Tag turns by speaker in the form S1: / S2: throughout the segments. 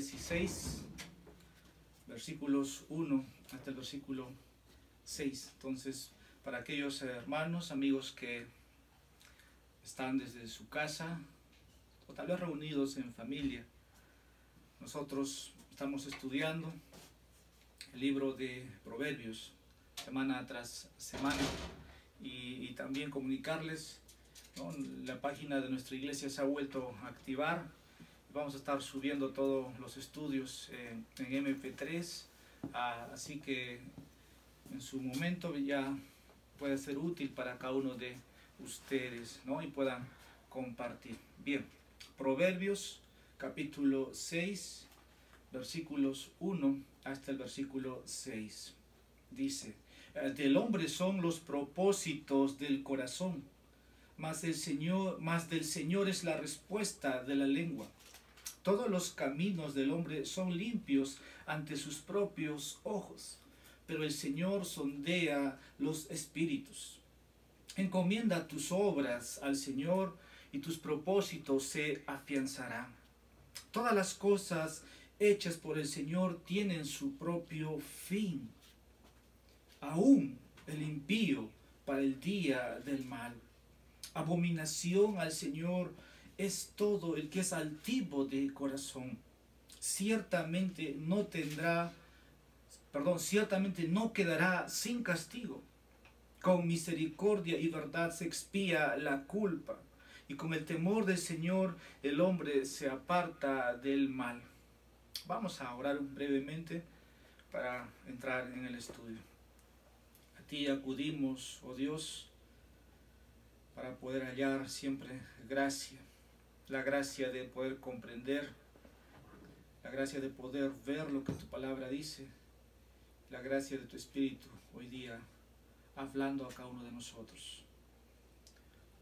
S1: 16, versículos 1 hasta el versículo 6. Entonces, para aquellos hermanos, amigos que están desde su casa o tal vez reunidos en familia, nosotros estamos estudiando el libro de Proverbios semana tras semana y también comunicarles, ¿no? La página de nuestra iglesia se ha vuelto a activar. Vamos a estar subiendo todos los estudios en MP3, así que en su momento ya puede ser útil para cada uno de ustedes, ¿no? Y puedan compartir. Bien, Proverbios capítulo 6, versículos 1 hasta el versículo 6. Dice: del hombre son los propósitos del corazón, mas del Señor es la respuesta de la lengua. Todos los caminos del hombre son limpios ante sus propios ojos, pero el Señor sondea los espíritus. Encomienda tus obras al Señor y tus propósitos se afianzarán. Todas las cosas hechas por el Señor tienen su propio fin, aún el impío para el día del mal. Abominación al Señor es todo el que es altivo de corazón. Ciertamente no quedará sin castigo. Con misericordia y verdad se expía la culpa, y con el temor del Señor el hombre se aparta del mal. Vamos a orar brevemente para entrar en el estudio. A ti acudimos, oh Dios, para poder hallar siempre gracia, la gracia de poder comprender, la gracia de poder ver lo que tu palabra dice, la gracia de tu Espíritu hoy día hablando a cada uno de nosotros.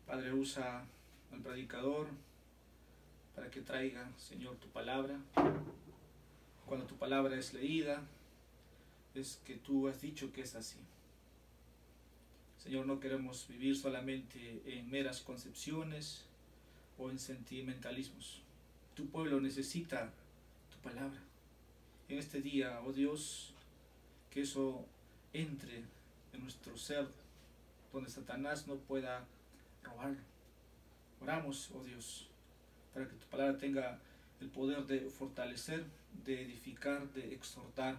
S1: Padre, usa al predicador para que traiga, Señor, tu palabra. Cuando tu palabra es leída, es que tú has dicho que es así. Señor, no queremos vivir solamente en meras concepciones o en sentimentalismos. Tu pueblo necesita tu palabra. En este día, oh Dios, que eso entre en nuestro ser, donde Satanás no pueda robarlo. Oramos, oh Dios, para que tu palabra tenga el poder de fortalecer, de edificar, de exhortar,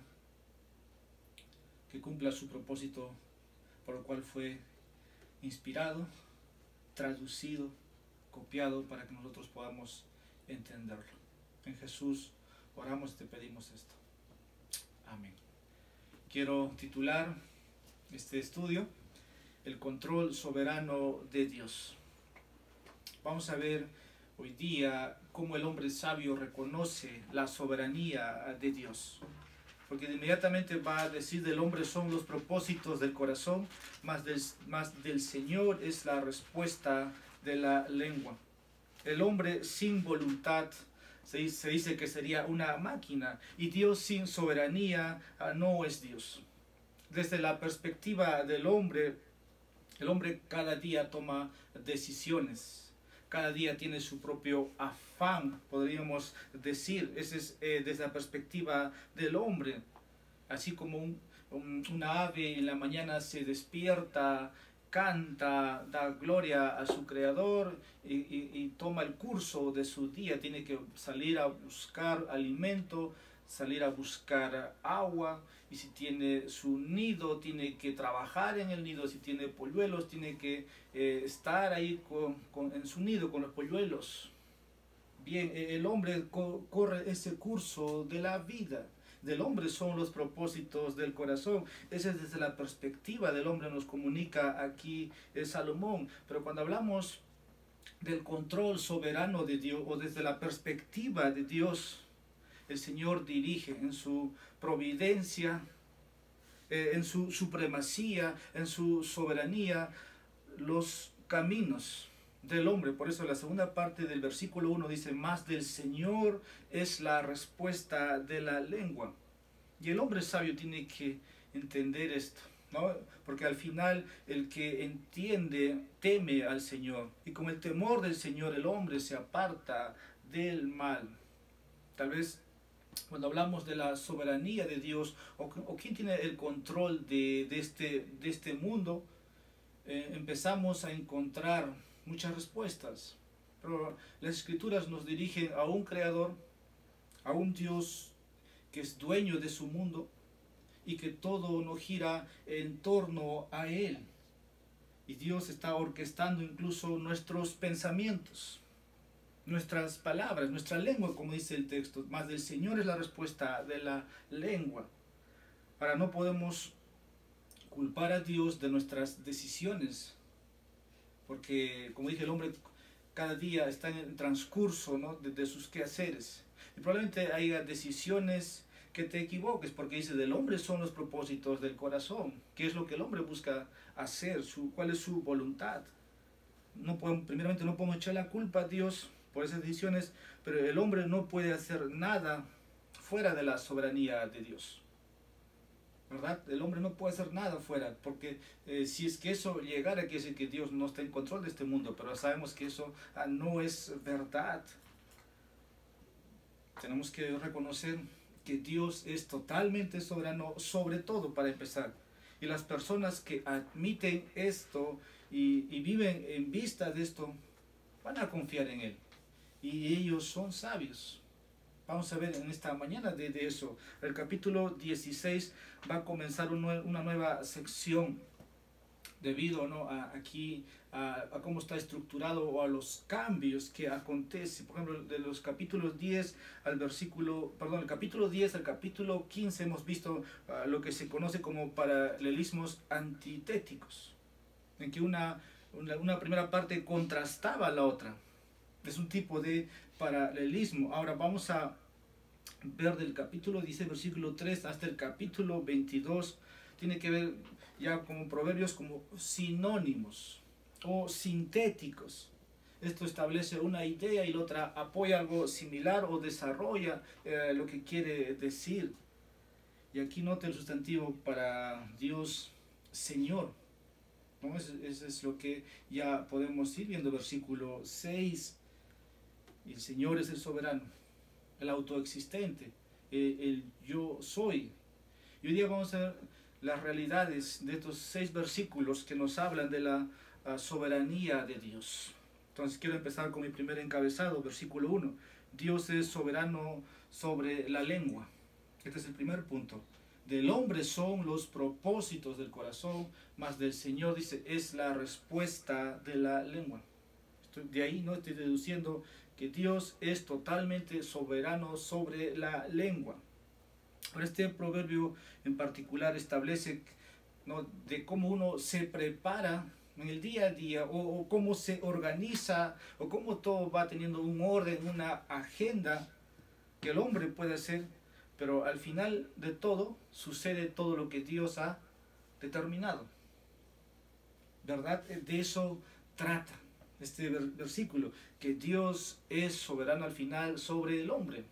S1: que cumpla su propósito por el cual fue inspirado, traducido, copiado, para que nosotros podamos entenderlo. En Jesús oramos y te pedimos esto. Amén. Quiero titular este estudio: el control soberano de Dios. Vamos a ver hoy día cómo el hombre sabio reconoce la soberanía de Dios. Porque inmediatamente va a decir: del hombre son los propósitos del corazón, mas del Señor es la respuesta de la lengua. El hombre sin voluntad se dice que sería una máquina, y Dios sin soberanía no es Dios. Desde la perspectiva del hombre, el hombre cada día toma decisiones, cada día tiene su propio afán, podríamos decir. Ese es desde la perspectiva del hombre. Así como una ave en la mañana se despierta, canta, da gloria a su creador y toma el curso de su día. Tiene que salir a buscar alimento, salir a buscar agua, y si tiene su nido, tiene que trabajar en el nido. Si tiene polluelos, tiene que estar ahí en su nido con los polluelos. Bien, el hombre corre ese curso de la vida. Del hombre son los propósitos del corazón. Esa es desde la perspectiva del hombre, nos comunica aquí Salomón. Pero cuando hablamos del control soberano de Dios, o desde la perspectiva de Dios, el Señor dirige en su providencia, en su supremacía, en su soberanía, los caminos del hombre. Por eso la segunda parte del versículo 1 dice: más del Señor es la respuesta de la lengua. Y el hombre sabio tiene que entender esto, ¿no? Porque al final el que entiende teme al Señor, y con el temor del Señor el hombre se aparta del mal. Tal vez Cuando hablamos de la soberanía de Dios, o quién tiene el control de este mundo, empezamos a encontrar muchas respuestas. Pero las escrituras nos dirigen a un creador, a un Dios que es dueño de su mundo y que todo no gira en torno a Él. Y Dios está orquestando incluso nuestros pensamientos, nuestras palabras, nuestra lengua, como dice el texto. Más del Señor es la respuesta de la lengua. Ahora, no podemos culpar a Dios de nuestras decisiones, porque, como dije, el hombre cada día está en el transcurso, ¿no?, de sus quehaceres. Y probablemente haya decisiones que te equivoques, porque dice, del hombre son los propósitos del corazón. ¿Qué es lo que el hombre busca hacer? ¿Cuál es su voluntad? Primeramente no podemos echar la culpa a Dios por esas decisiones, pero el hombre no puede hacer nada fuera de la soberanía de Dios, ¿verdad? El hombre no puede hacer nada fuera, porque si es que eso llegara, quiere decir que Dios no está en control de este mundo, pero sabemos que eso no es verdad. Tenemos que reconocer que Dios es totalmente soberano sobre todo, para empezar. Y las personas que admiten esto y viven en vista de esto, van a confiar en Él. Y ellos son sabios. Vamos a ver en esta mañana de eso. El capítulo 16 va a comenzar una nueva sección debido, ¿no?, a cómo está estructurado o a los cambios que acontecen. Por ejemplo, de los capítulos 10 al el capítulo 10 al capítulo 15 hemos visto lo que se conoce como paralelismos antitéticos, en que una primera parte contrastaba a la otra. Es un tipo de paralelismo. Ahora vamos a ver del capítulo 16, versículo 3 hasta el capítulo 22. Tiene que ver ya como proverbios como sinónimos o sintéticos. Esto establece una idea y la otra apoya algo similar o desarrolla lo que quiere decir. Y aquí nota el sustantivo para Dios, Señor, ¿no? Eso es lo que ya podemos ir viendo. Versículo 6. El Señor es el soberano, el autoexistente, el yo soy. Y hoy día vamos a ver las realidades de estos 6 versículos que nos hablan de la soberanía de Dios. Entonces quiero empezar con mi primer encabezado, versículo 1. Dios es soberano sobre la lengua. Este es el primer punto. Del hombre son los propósitos del corazón, mas del Señor, dice, es la respuesta de la lengua. De ahí no estoy deduciendo que Dios es totalmente soberano sobre la lengua. Pero este proverbio en particular establece, ¿no?, de cómo uno se prepara en el día a día, o cómo se organiza, o cómo todo va teniendo un orden, una agenda que el hombre puede hacer, pero al final de todo sucede todo lo que Dios ha determinado, ¿verdad? De eso trata este versículo, que Dios es soberano al final sobre el hombre.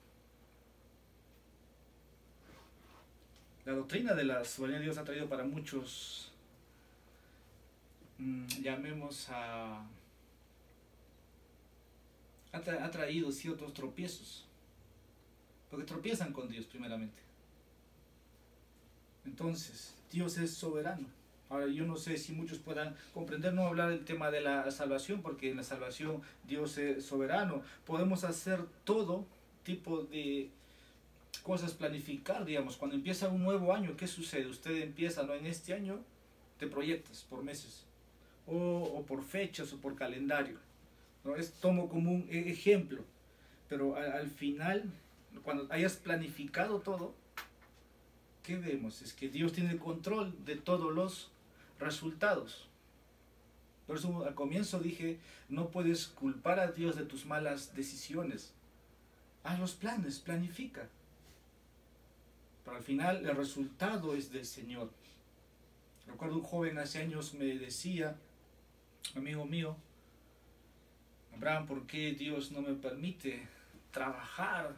S1: La doctrina de la soberanía de Dios ha traído para muchos, llamemos ha traído ciertos tropiezos, porque tropiezan con Dios primeramente. Entonces, Dios es soberano. Ahora, yo no sé si muchos puedan comprender, no hablar del tema de la salvación, porque en la salvación Dios es soberano. Podemos hacer todo tipo de cosas, planificar, digamos, cuando empieza un nuevo año, ¿qué sucede? Usted empieza, ¿no?, en este año, te proyectas por meses, o por fechas, o por calendario, ¿no? Tomo como un ejemplo, pero al final, cuando hayas planificado todo, ¿qué vemos? Es que Dios tiene el control de todos los resultados. Por eso al comienzo dije, no puedes culpar a Dios de tus malas decisiones. Haz los planes, planifica. Pero al final el resultado es del Señor. Recuerdo un joven hace años me decía, amigo mío, Abraham, ¿por qué Dios no me permite trabajar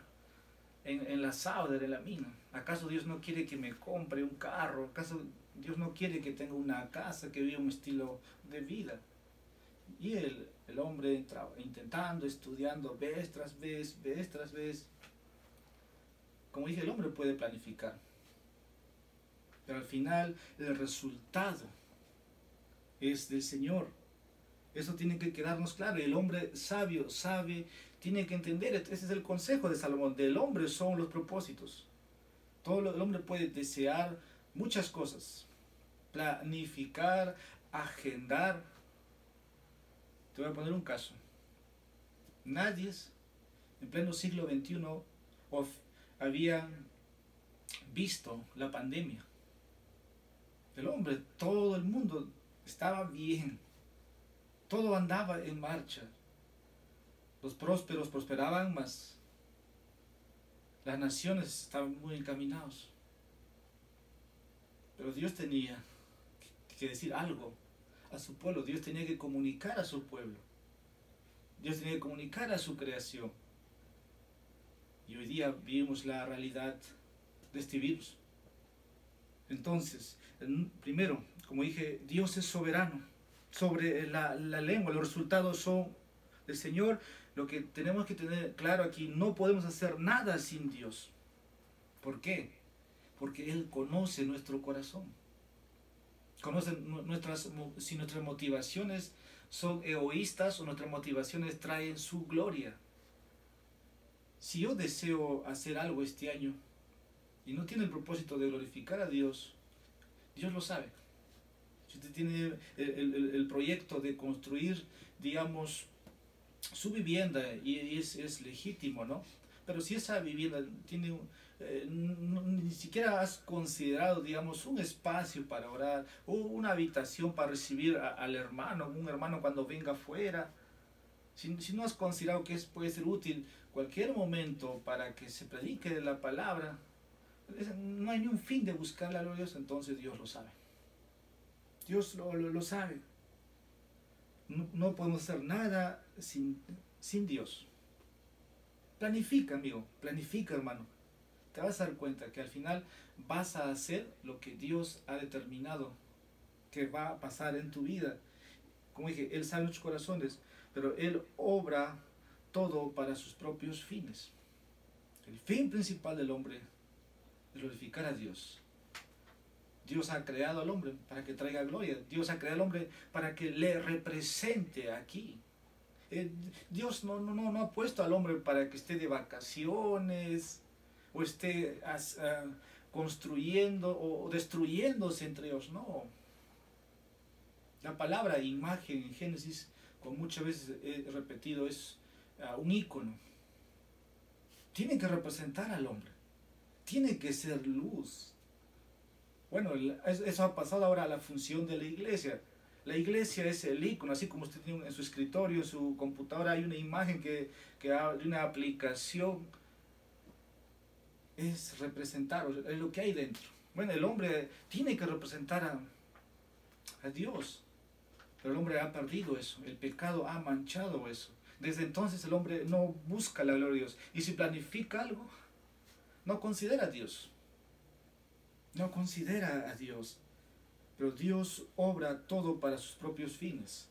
S1: en la Sauder, en la mina? ¿Acaso Dios no quiere que me compre un carro? ¿Acaso Dios no quiere que tenga una casa, que viva un estilo de vida? Y el hombre entraba intentando, estudiando vez tras vez, como dije, el hombre puede planificar, pero al final el resultado es del Señor. Eso tiene que quedarnos claro. Y el hombre sabio sabe, tiene que entender. Ese es el consejo de Salomón. Del hombre son los propósitos. El hombre puede desear muchas cosas, planificar, agendar. Te voy a poner un caso. Nadie en pleno siglo XXI había visto la pandemia. El hombre, todo el mundo estaba bien. Todo andaba en marcha. Los prósperos prosperaban más. Las naciones estaban muy encaminados. Pero Dios tenía que decir algo a su pueblo. Dios tenía que comunicar a su pueblo. Dios tenía que comunicar a su creación. Y hoy día vivimos la realidad de este virus. Entonces, primero, como dije, Dios es soberano sobre la lengua. Los resultados son del Señor. Lo que tenemos que tener claro aquí, no podemos hacer nada sin Dios. ¿Por qué? Porque Él conoce nuestro corazón. Conoce si nuestras motivaciones son egoístas o nuestras motivaciones traen su gloria. Si yo deseo hacer algo este año y no tiene el propósito de glorificar a Dios, Dios lo sabe. Si usted tiene el proyecto de construir, digamos, su vivienda, y es legítimo, ¿no? Pero si esa vivienda tiene ni siquiera has considerado, digamos, un espacio para orar o una habitación para recibir al hermano, un hermano cuando venga afuera, si no has considerado que puede ser útil cualquier momento para que se predique la palabra, no hay ni un fin de buscar la gloria de Dios. Entonces Dios lo sabe. Dios lo sabe. No podemos hacer nada sin Dios. Planifica, amigo, planifica, hermano. Te vas a dar cuenta que al final vas a hacer lo que Dios ha determinado que va a pasar en tu vida. Como dije, Él sabe nuestros corazones, pero Él obra todo para sus propios fines. El fin principal del hombre es glorificar a Dios. Dios ha creado al hombre para que traiga gloria. Dios ha creado al hombre para que le represente aquí. Dios no ha puesto al hombre para que esté de vacaciones o esté construyendo o destruyéndose entre ellos. No. La palabra imagen en Génesis, como muchas veces he repetido, es un ícono. Tiene que representar al hombre. Tiene que ser luz. Bueno, eso ha pasado ahora a la función de la iglesia. La iglesia es el ícono, así como usted tiene en su escritorio, en su computadora hay una imagen de una aplicación. Es representar, es lo que hay dentro. Bueno, el hombre tiene que representar a Dios, pero el hombre ha perdido eso, el pecado ha manchado eso. Desde entonces el hombre no busca la gloria de Dios, y si planifica algo, no considera a Dios. No considera a Dios. Pero Dios obra todo para sus propios fines.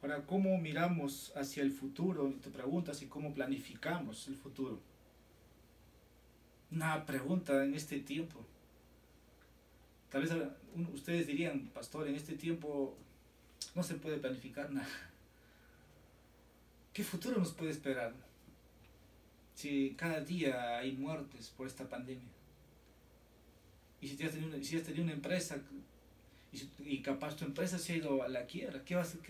S1: Ahora, ¿cómo miramos hacia el futuro? Te preguntas, ¿y cómo planificamos el futuro? Una pregunta en este tiempo. Tal vez ustedes dirían, pastor, en este tiempo no se puede planificar nada. ¿Qué futuro nos puede esperar si cada día hay muertes por esta pandemia? Y si has tenido una empresa y capaz tu empresa se ha ido a la quiebra, ¿qué va a hacer?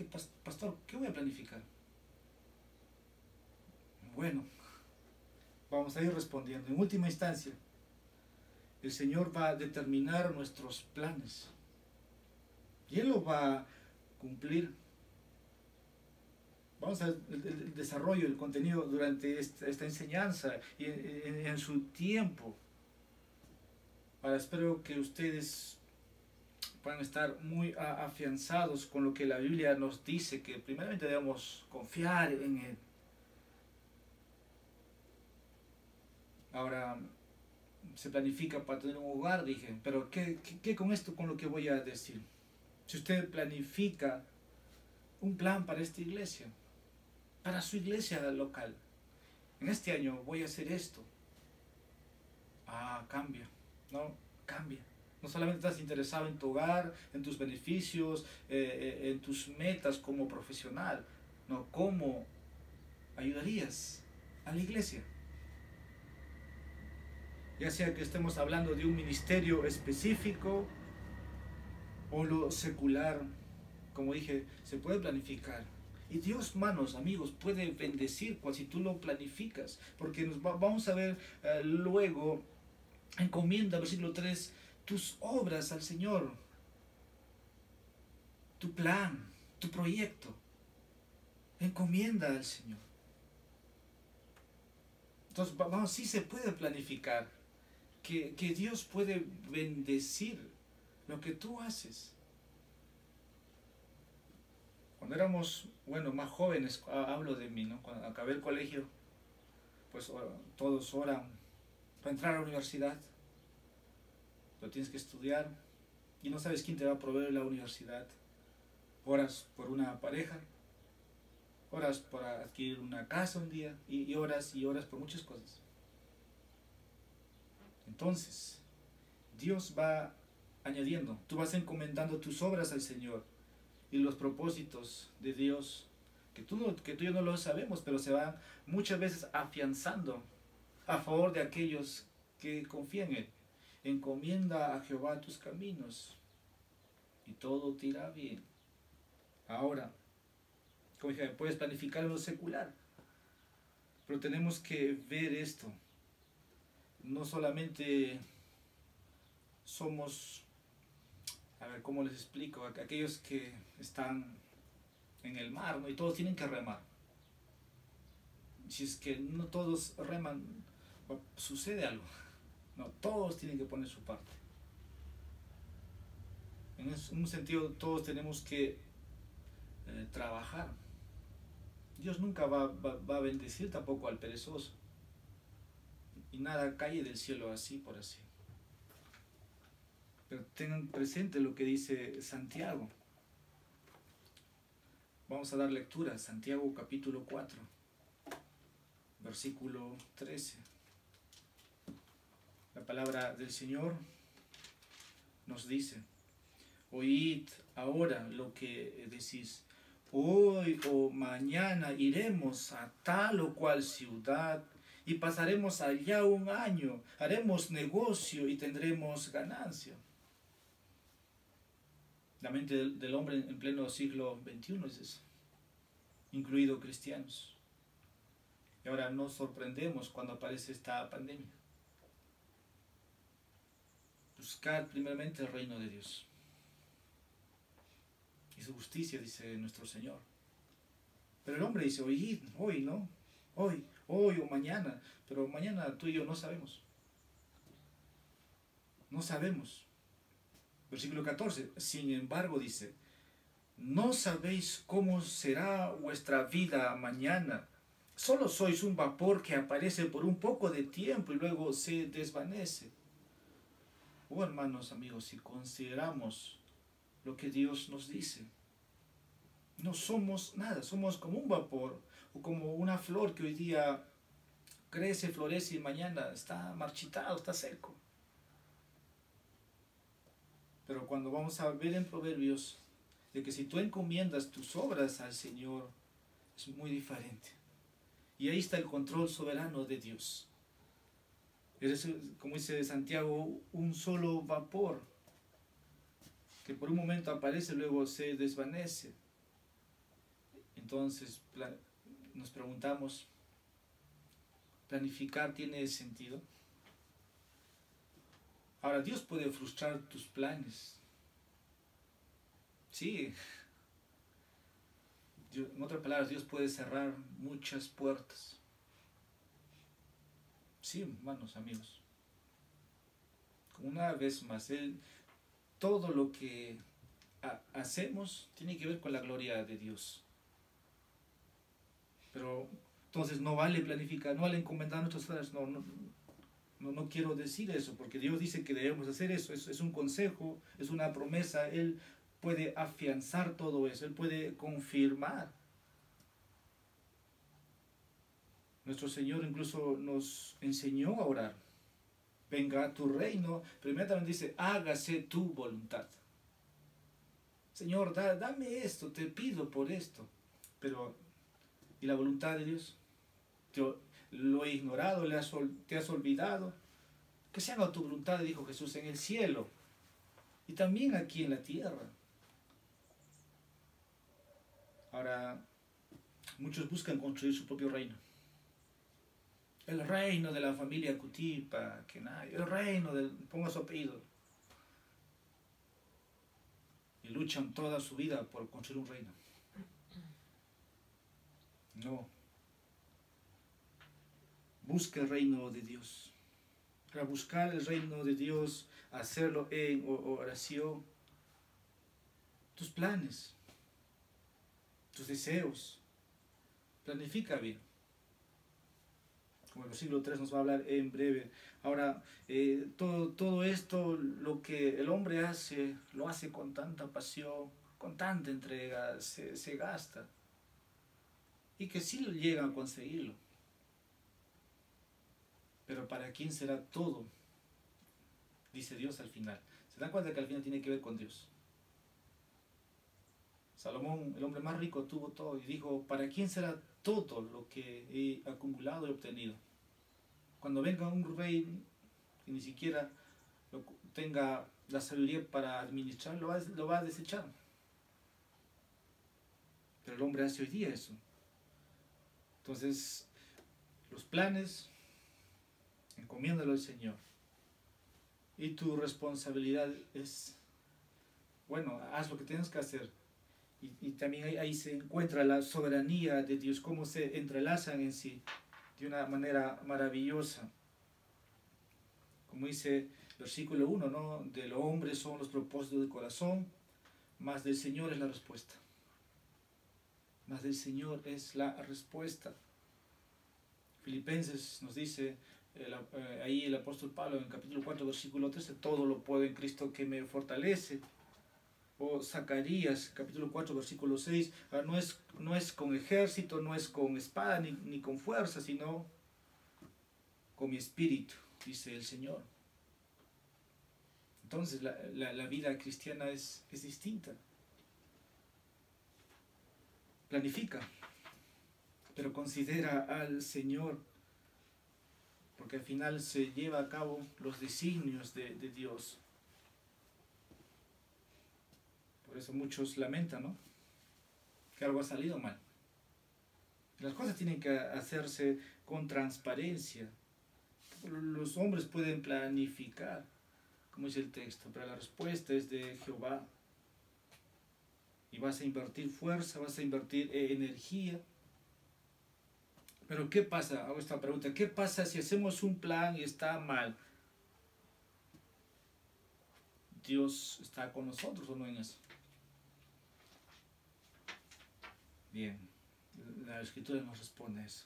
S1: Pastor, ¿qué voy a planificar? Bueno, vamos a ir respondiendo. En última instancia, el Señor va a determinar nuestros planes y Él los va a cumplir. Vamos a ver el desarrollo, el contenido durante esta enseñanza y en su tiempo. Ahora espero que ustedes puedan estar muy afianzados con lo que la Biblia nos dice, que primeramente debemos confiar en Él. Ahora, se planifica para tener un hogar, dije, pero ¿qué con esto, con lo que voy a decir? Si usted planifica un plan para esta iglesia, para su iglesia local, en este año voy a hacer esto, cambia, ¿no? Cambia. No solamente estás interesado en tu hogar, en tus beneficios, en tus metas como profesional, no, ¿cómo ayudarías a la iglesia? Ya sea que estemos hablando de un ministerio específico o lo secular, como dije, se puede planificar. Y Dios, manos, amigos, puede bendecir si tú lo planificas, porque vamos a ver luego, encomienda, versículo 3, tus obras al Señor, tu plan, tu proyecto, encomienda al Señor. Entonces, vamos, sí se puede planificar, que Dios puede bendecir lo que tú haces. Cuando éramos, bueno, más jóvenes, hablo de mí, ¿no? Cuando acabé el colegio, pues todos oran para entrar a la universidad, pero tienes que estudiar y no sabes quién te va a proveer la universidad. Oras por una pareja, oras para adquirir una casa un día y oras por muchas cosas. Entonces, Dios va añadiendo, tú vas encomendando tus obras al Señor y los propósitos de Dios, que tú y yo no lo sabemos, pero se van muchas veces afianzando a favor de aquellos que confían en Él. Encomienda a Jehová tus caminos y todo te irá bien. Ahora, como dije, puedes planificar en lo secular, pero tenemos que ver esto. No solamente somos, a ver, ¿cómo les explico? Aquellos que están en el mar, ¿no? Y todos tienen que remar. Si es que no todos reman, sucede algo. No, todos tienen que poner su parte. En un sentido, todos tenemos que trabajar. Dios nunca va a bendecir tampoco al perezoso. Y nada cae del cielo así por así. Pero tengan presente lo que dice Santiago. Vamos a dar lectura, Santiago capítulo 4, versículo 13. La palabra del Señor nos dice: oíd ahora lo que decís. Hoy o mañana iremos a tal o cual ciudad y pasaremos allá un año, haremos negocio y tendremos ganancia. La mente del hombre en pleno siglo XXI es eso, incluido cristianos. Y ahora nos sorprendemos cuando aparece esta pandemia. Buscar primeramente el reino de Dios y su justicia, dice nuestro Señor. Pero el hombre dice, oíd, hoy, ¿no? Hoy o mañana. Pero mañana tú y yo no sabemos. No sabemos. Versículo 14. Sin embargo, dice, no sabéis cómo será vuestra vida mañana. Solo sois un vapor que aparece por un poco de tiempo y luego se desvanece. Oh, hermanos, amigos, si consideramos lo que Dios nos dice, no somos nada, somos como un vapor o como una flor que hoy día crece, florece y mañana está marchitado, está seco. Pero cuando vamos a ver en Proverbios de que si tú encomiendas tus obras al Señor, es muy diferente. Y ahí está el control soberano de Dios. Eres, como dice Santiago, un solo vapor que por un momento aparece, luego se desvanece. Entonces nos preguntamos, ¿planificar tiene sentido? Ahora, Dios puede frustrar tus planes. Sí. En otras palabras, Dios puede cerrar muchas puertas. Sí, hermanos, amigos. Una vez más, todo lo que hacemos tiene que ver con la gloria de Dios. Pero entonces no vale planificar, no vale encomendar nuestras tareas. No quiero decir eso, porque Dios dice que debemos hacer eso. Es un consejo, es una promesa. Él puede afianzar todo eso, Él puede confirmar. Nuestro Señor incluso nos enseñó a orar. venga tu reino, primero también dice, hágase tu voluntad. Señor, dame esto, te pido por esto. Pero, ¿y la voluntad de Dios? Lo he ignorado, te has olvidado. Que se haga tu voluntad, dijo Jesús, en el cielo y también aquí en la tierra. Ahora, muchos buscan construir su propio reino. El reino de la familia Cutipa, el reino del, ponga su apellido. Y luchan toda su vida por construir un reino. No. Busca el reino de Dios. Para buscar el reino de Dios, hacerlo en oración. Tus planes, tus deseos. Planifica bien. Como el versículo 3 nos va a hablar en breve. Ahora, todo esto, lo que el hombre hace, lo hace con tanta pasión, con tanta entrega, se gasta. Y que sí llegan a conseguirlo. Pero ¿para quién será todo? Dice Dios al final. ¿Se dan cuenta que al final tiene que ver con Dios? Salomón, el hombre más rico, tuvo todo y dijo, ¿para quién será todo lo que he acumulado y obtenido? Cuando venga un rey que ni siquiera tenga la sabiduría para administrar, lo va a desechar. Pero el hombre hace hoy día eso. Entonces, los planes, encomiéndalo al Señor. Y tu responsabilidad es, bueno, haz lo que tienes que hacer. Y también ahí se encuentra la soberanía de Dios, cómo se entrelazan en sí de una manera maravillosa. Como dice el versículo 1, ¿no? Del hombre son los propósitos del corazón, mas del Señor es la respuesta. Mas del Señor es la respuesta. Filipenses nos dice, ahí el apóstol Pablo en capítulo 4, versículo 13, todo lo puedo en Cristo que me fortalece. O Zacarías, capítulo 4, versículo 6, no es con ejército, no es con espada ni con fuerza, sino con mi espíritu, dice el Señor. Entonces la vida cristiana es distinta. Planifica, pero considera al Señor, porque al final se lleva a cabo los designios de Dios. Por eso muchos lamentan, ¿no? Que algo ha salido mal. Las cosas tienen que hacerse con transparencia. Los hombres pueden planificar, como dice el texto, pero la respuesta es de Jehová. Y vas a invertir fuerza, vas a invertir energía. Pero ¿qué pasa? Hago esta pregunta. ¿Qué pasa si hacemos un plan y está mal? ¿Dios está con nosotros o no en eso? Bien, la Escritura nos responde a eso.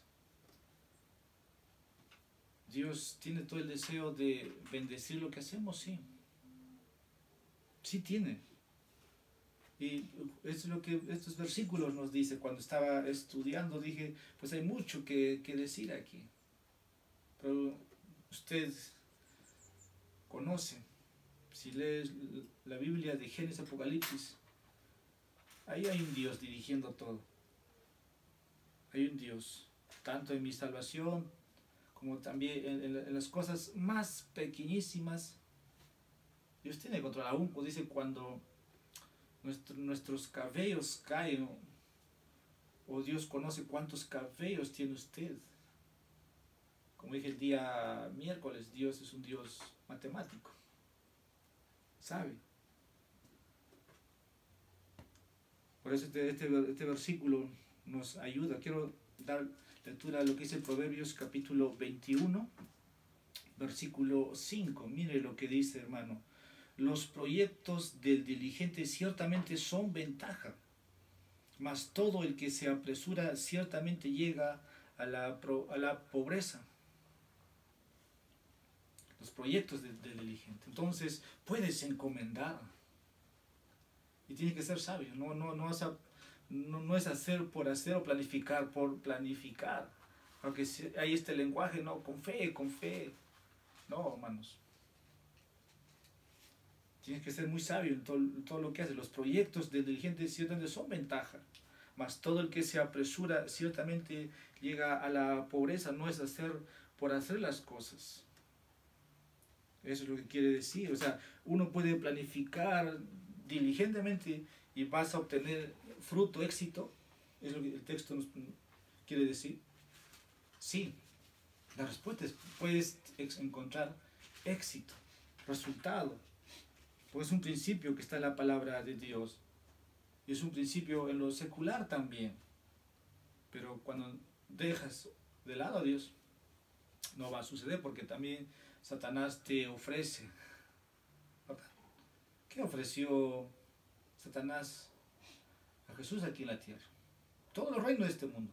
S1: Dios tiene todo el deseo de bendecir lo que hacemos, sí. Sí tiene. Y es lo que estos versículos nos dicen. Cuando estaba estudiando dije, pues hay mucho que decir aquí. Pero usted conoce, si lees la Biblia de Génesis, Apocalipsis, ahí hay un Dios dirigiendo todo. Hay un Dios, tanto en mi salvación, como también en las cosas más pequeñísimas. Dios tiene control. Aún dice cuando nuestros cabellos caen, o Dios conoce cuántos cabellos tiene usted. Como dije el día miércoles, Dios es un Dios matemático. ¿Sabe? Por eso este versículo nos ayuda. Quiero dar lectura a lo que dice Proverbios capítulo 21, versículo 5. Mire lo que dice, hermano. Los proyectos del diligente ciertamente son ventaja, mas todo el que se apresura ciertamente llega a la pobreza. Los proyectos del diligente. Entonces puedes encomendar. Y tiene que ser sabio. No es hacer por hacer o planificar por planificar. Aunque hay este lenguaje, no, con fe. No, hermanos. Tienes que ser muy sabio en todo lo que haces. Los proyectos del dirigente ciertamente son ventaja, mas todo el que se apresura ciertamente llega a la pobreza. No es por hacer las cosas. Eso es lo que quiere decir. O sea, uno puede planificar diligentemente y vas a obtener fruto, éxito. Es lo que el texto nos quiere decir. Sí, la respuesta es, puedes encontrar éxito, resultado. Pues es un principio que está en la palabra de Dios. Y es un principio en lo secular también. Pero cuando dejas de lado a Dios, no va a suceder, porque también Satanás te ofrece. ¿Qué ofreció Satanás a Jesús aquí en la tierra? Todo el reino de este mundo.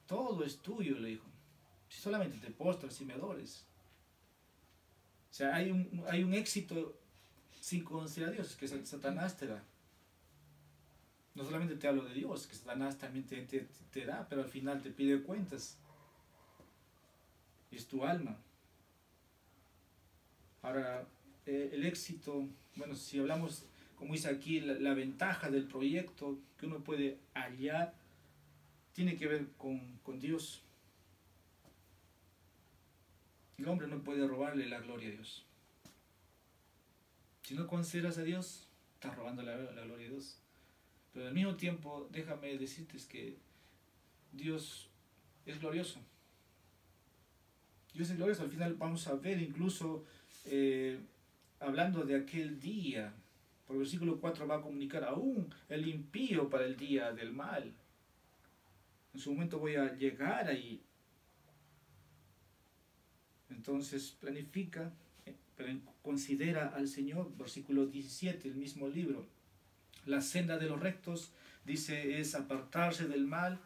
S1: Todo es tuyo, le dijo. Si solamente te postras y me adores. O sea, hay un éxito sin conocer a Dios, que Satanás te da. No solamente te hablo de Dios, que Satanás también te da, pero al final te pide cuentas. Es tu alma. Ahora, el éxito, bueno, si hablamos, como dice aquí, la ventaja del proyecto que uno puede hallar, tiene que ver con Dios. El hombre no puede robarle la gloria a Dios. Si no consideras a Dios, estás robando la gloria de Dios. Pero al mismo tiempo, déjame decirte que Dios es glorioso. Dios es glorioso. Al final vamos a ver incluso, hablando de aquel día, por el versículo 4 va a comunicar aún el impío para el día del mal. En su momento voy a llegar ahí. Entonces planifica, pero considera al Señor. Versículo 17, el mismo libro. La senda de los rectos, dice, es apartarse del mal.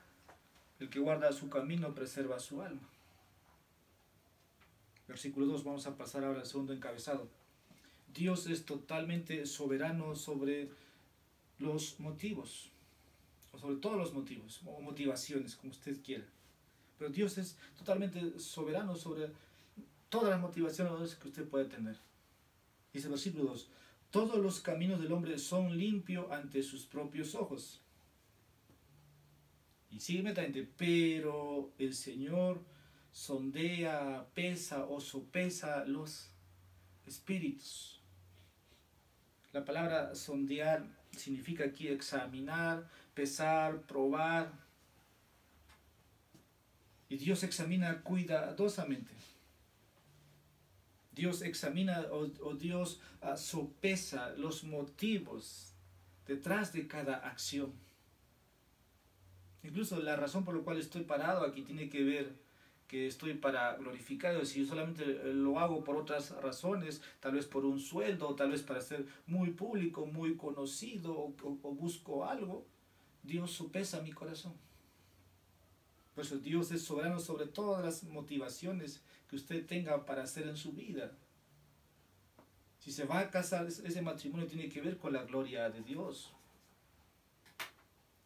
S1: El que guarda su camino preserva su alma. Versículo 2, vamos a pasar ahora al segundo encabezado. Dios es totalmente soberano sobre los motivos, o sobre todos los motivos, o motivaciones, como usted quiera. Pero Dios es totalmente soberano sobre todas las motivaciones que usted puede tener. Dice el versículo 2, todos los caminos del hombre son limpios ante sus propios ojos. Y sigue inmediatamente, pero el Señor sondea, pesa o sopesa los espíritus. La palabra sondear significa aquí examinar, pesar, probar. Y Dios examina cuidadosamente. Dios examina o Dios sopesa los motivos detrás de cada acción. Incluso la razón por la cual estoy parado aquí tiene que ver que estoy para glorificar a Dios. Si yo solamente lo hago por otras razones, tal vez por un sueldo, tal vez para ser muy público, muy conocido, o busco algo, Dios sopesa mi corazón. Por eso Dios es soberano sobre todas las motivaciones que usted tenga para hacer en su vida. Si se va a casar, ese matrimonio tiene que ver con la gloria de Dios.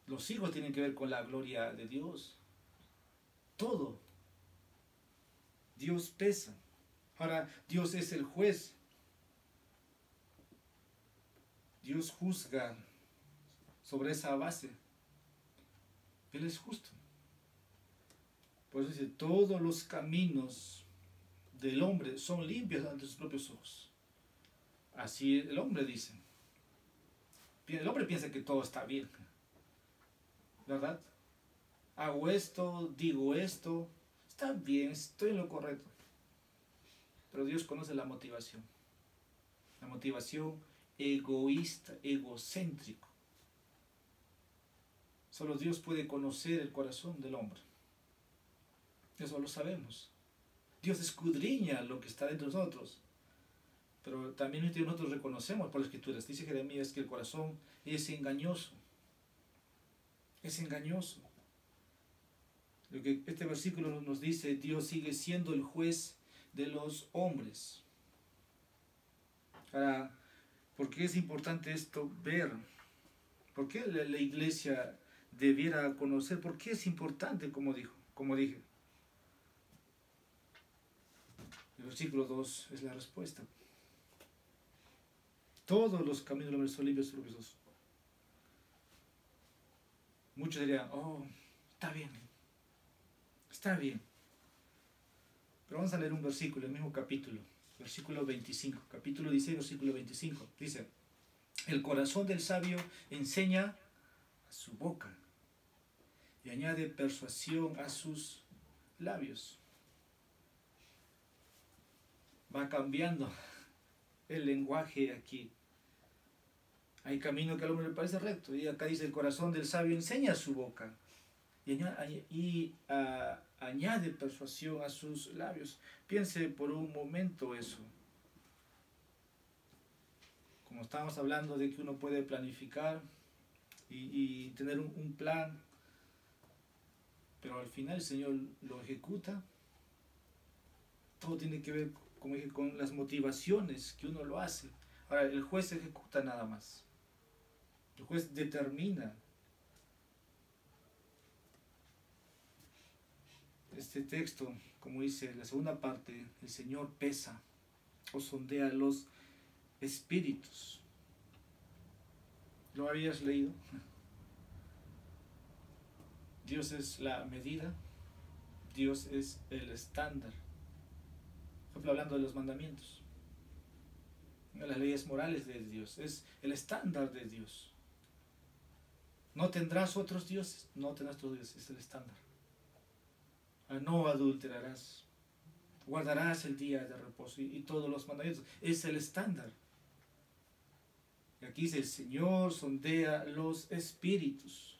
S1: Los hijos tienen que ver con la gloria de Dios. Todo. Dios pesa. Ahora, Dios es el juez. Dios juzga sobre esa base. Él es justo. Por eso dice, todos los caminos del hombre son limpios ante sus propios ojos. Así el hombre dice. El hombre piensa que todo está bien. ¿Verdad? Hago esto, digo esto, está bien, estoy en lo correcto. Pero Dios conoce la motivación. La motivación egoísta, egocéntrico. Solo Dios puede conocer el corazón del hombre. Eso lo sabemos. Dios escudriña lo que está dentro de nosotros. Pero también nosotros reconocemos por las Escrituras. Dice Jeremías que el corazón es engañoso. Es engañoso. Lo que este versículo nos dice, Dios sigue siendo el juez de los hombres. Ahora, ¿por qué es importante esto ver? ¿Por qué la iglesia debiera conocer? ¿Por qué es importante, como dije? El versículo 2 es la respuesta. Todos los caminos del hombre son limpios, el verso 2. Muchos dirían, oh, está bien. Está bien. Pero vamos a leer un versículo, el mismo capítulo, versículo 25, capítulo 16, versículo 25. Dice, el corazón del sabio enseña a su boca y añade persuasión a sus labios. Va cambiando el lenguaje aquí. Hay camino que al hombre le parece recto. Y acá dice, el corazón del sabio enseña a su boca y añade persuasión a sus labios. Piense por un momento eso. Como estábamos hablando de que uno puede planificar y tener un plan, pero al final el Señor lo ejecuta. Todo tiene que ver, como dije, con las motivaciones que uno lo hace. Ahora, el juez ejecuta nada más. El juez determina. Este texto, como dice la segunda parte, el Señor pesa o sondea los espíritus. ¿Lo habías leído? Dios es la medida, Dios es el estándar. Por ejemplo, hablando de los mandamientos, las leyes morales de Dios, es el estándar de Dios. No tendrás otros dioses, no tendrás otros dioses, es el estándar. No adulterarás, guardarás el día de reposo y todos los mandamientos, es el estándar. Y aquí dice, el Señor sondea los espíritus.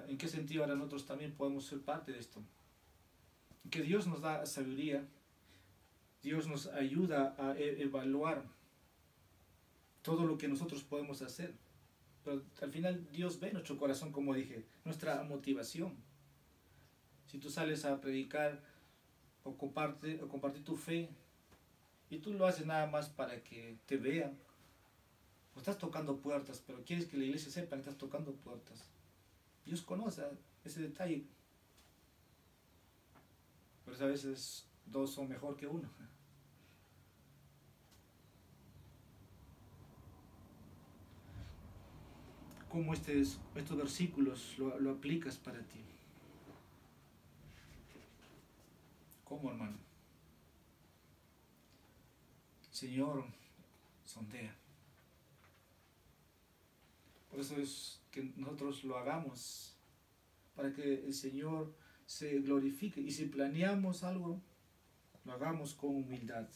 S1: ¿En qué sentido ahora nosotros también podemos ser parte de esto? Que Dios nos da sabiduría, Dios nos ayuda a evaluar todo lo que nosotros podemos hacer. Pero al final Dios ve nuestro corazón, como dije, nuestra motivación. Si tú sales a predicar o compartir tu fe y tú lo haces nada más para que te vean, o estás tocando puertas, pero quieres que la iglesia sepa que estás tocando puertas, Dios conoce ese detalle. Por eso a veces dos son mejor que uno. ¿Cómo estos versículos lo aplicas para ti? ¿Cómo, hermano? Señor, sondea. Por eso es que nosotros lo hagamos, para que el Señor se glorifique. Y si planeamos algo, lo hagamos con humildad.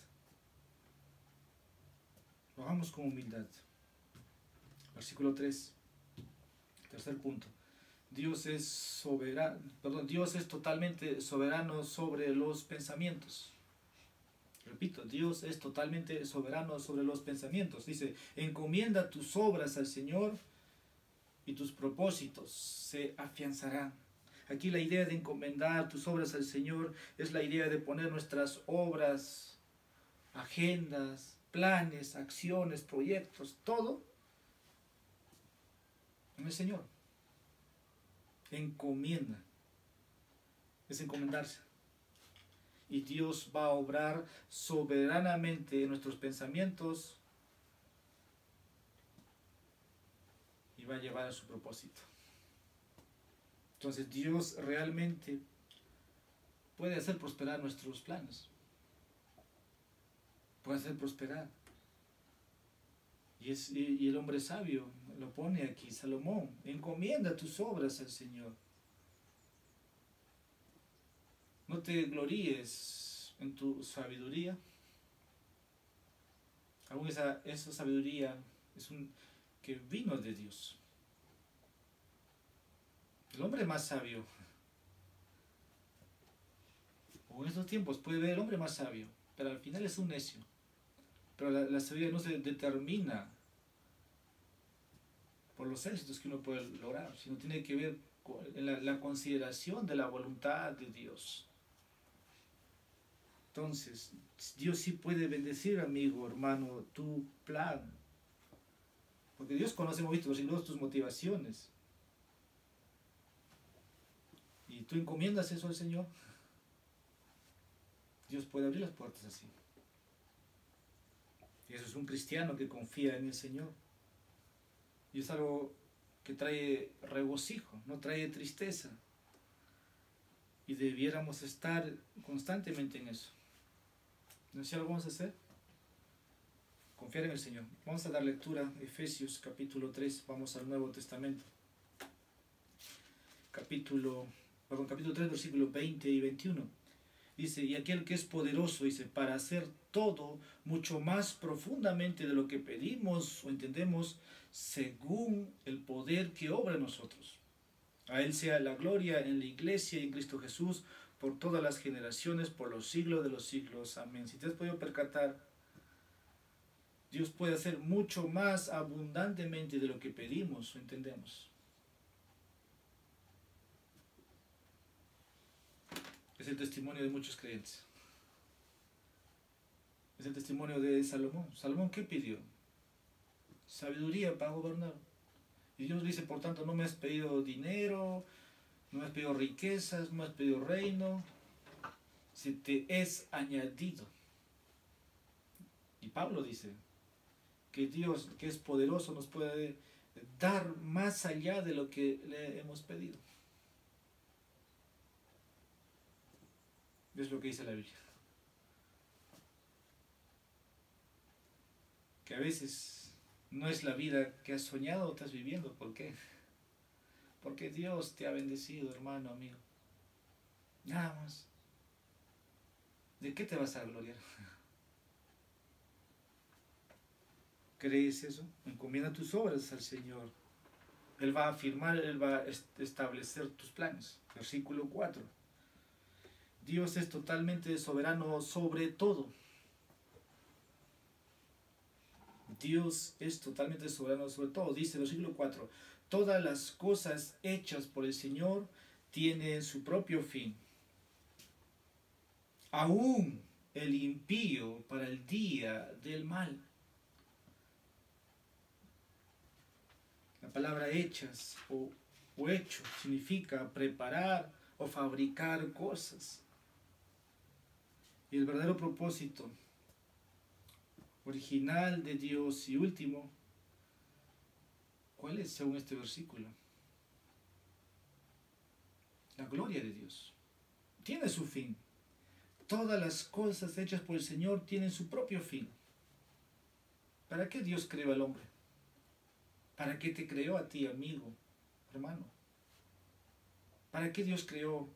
S1: Lo hagamos con humildad. Versículo 3. Tercer punto. Dios es soberano, Dios es totalmente soberano sobre los pensamientos. Repito, Dios es totalmente soberano sobre los pensamientos. Dice, encomienda tus obras al Señor y tus propósitos se afianzarán. Aquí la idea de encomendar tus obras al Señor es la idea de poner nuestras obras, agendas, planes, acciones, proyectos, todo en el Señor. Encomienda. Es encomendarse. Y Dios va a obrar soberanamente en nuestros pensamientos y va a llevar a su propósito. Entonces Dios realmente puede hacer prosperar nuestros planes. Puede hacer prosperar. Y el hombre sabio lo pone aquí, Salomón, encomienda tus obras al Señor. No te gloríes en tu sabiduría. Aún esa sabiduría que vino de Dios. El hombre más sabio, o en estos tiempos puede ver el hombre más sabio, pero al final es un necio. Pero la sabiduría no se determina por los éxitos que uno puede lograr, sino tiene que ver con la consideración de la voluntad de Dios. Entonces, Dios sí puede bendecir, amigo, hermano, tu plan. Porque Dios conoce, hemos visto, tus motivaciones. Y tú encomiendas eso al Señor. Dios puede abrir las puertas así. Y eso es un cristiano que confía en el Señor. Y es algo que trae regocijo, no trae tristeza. Y debiéramos estar constantemente en eso. ¿No sé algo vamos a hacer? Confiar en el Señor. Vamos a dar lectura a Efesios capítulo 3, vamos al Nuevo Testamento. Capítulo 3, versículos 20 y 21. Dice, y aquel que es poderoso, dice, para hacer todo mucho más profundamente de lo que pedimos o entendemos, según el poder que obra en nosotros. A Él sea la gloria en la iglesia y en Cristo Jesús, por todas las generaciones, por los siglos de los siglos. Amén. Si te has podido percatar, Dios puede hacer mucho más abundantemente de lo que pedimos o entendemos. Es el testimonio de muchos creyentes. Es el testimonio de Salomón. ¿Salomón qué pidió? Sabiduría para gobernar. Y Dios dice, por tanto, no me has pedido dinero, no me has pedido riquezas, no me has pedido reino, se te es añadido. Y Pablo dice que Dios, que es poderoso, nos puede dar más allá de lo que le hemos pedido. Es lo que dice la Biblia. Que a veces no es la vida que has soñado o estás viviendo. ¿Por qué? Porque Dios te ha bendecido, hermano, amigo. Nada más. ¿De qué te vas a gloriar? ¿Crees eso? Encomienda tus obras al Señor. Él va a afirmar, Él va a establecer tus planes. Versículo 4. Dios es totalmente soberano sobre todo. Dios es totalmente soberano sobre todo. Dice el versículo 4. Todas las cosas hechas por el Señor tienen su propio fin. Aún el impío para el día del mal. La palabra hechas o hecho significa preparar o fabricar cosas. Y el verdadero propósito original de Dios y último, ¿cuál es según este versículo? La gloria de Dios. Tiene su fin. Todas las cosas hechas por el Señor tienen su propio fin. ¿Para qué Dios creó al hombre? ¿Para qué te creó a ti, amigo, hermano? ¿Para qué Dios creó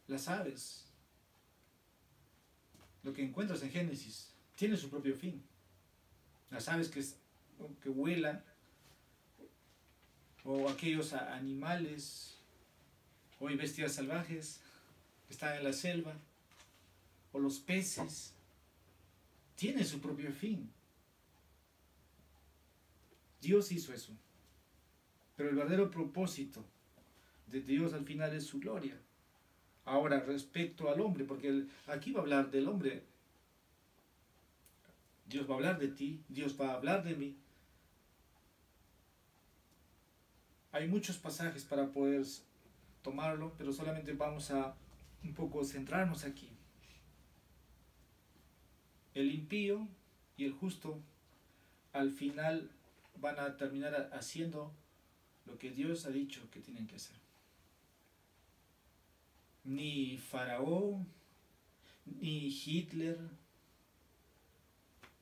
S1: las aves? Lo que encuentras en Génesis tiene su propio fin. Las aves que vuelan, o aquellos animales, o bestias salvajes que están en la selva, o los peces, tienen su propio fin. Dios hizo eso. Pero el verdadero propósito de Dios al final es su gloria. Ahora, respecto al hombre, porque aquí va a hablar del hombre. Dios va a hablar de ti, Dios va a hablar de mí. Hay muchos pasajes para poder tomarlo, pero solamente vamos a un poco centrarnos aquí. El impío y el justo al final van a terminar haciendo lo que Dios ha dicho que tienen que hacer. Ni Faraón, ni Hitler,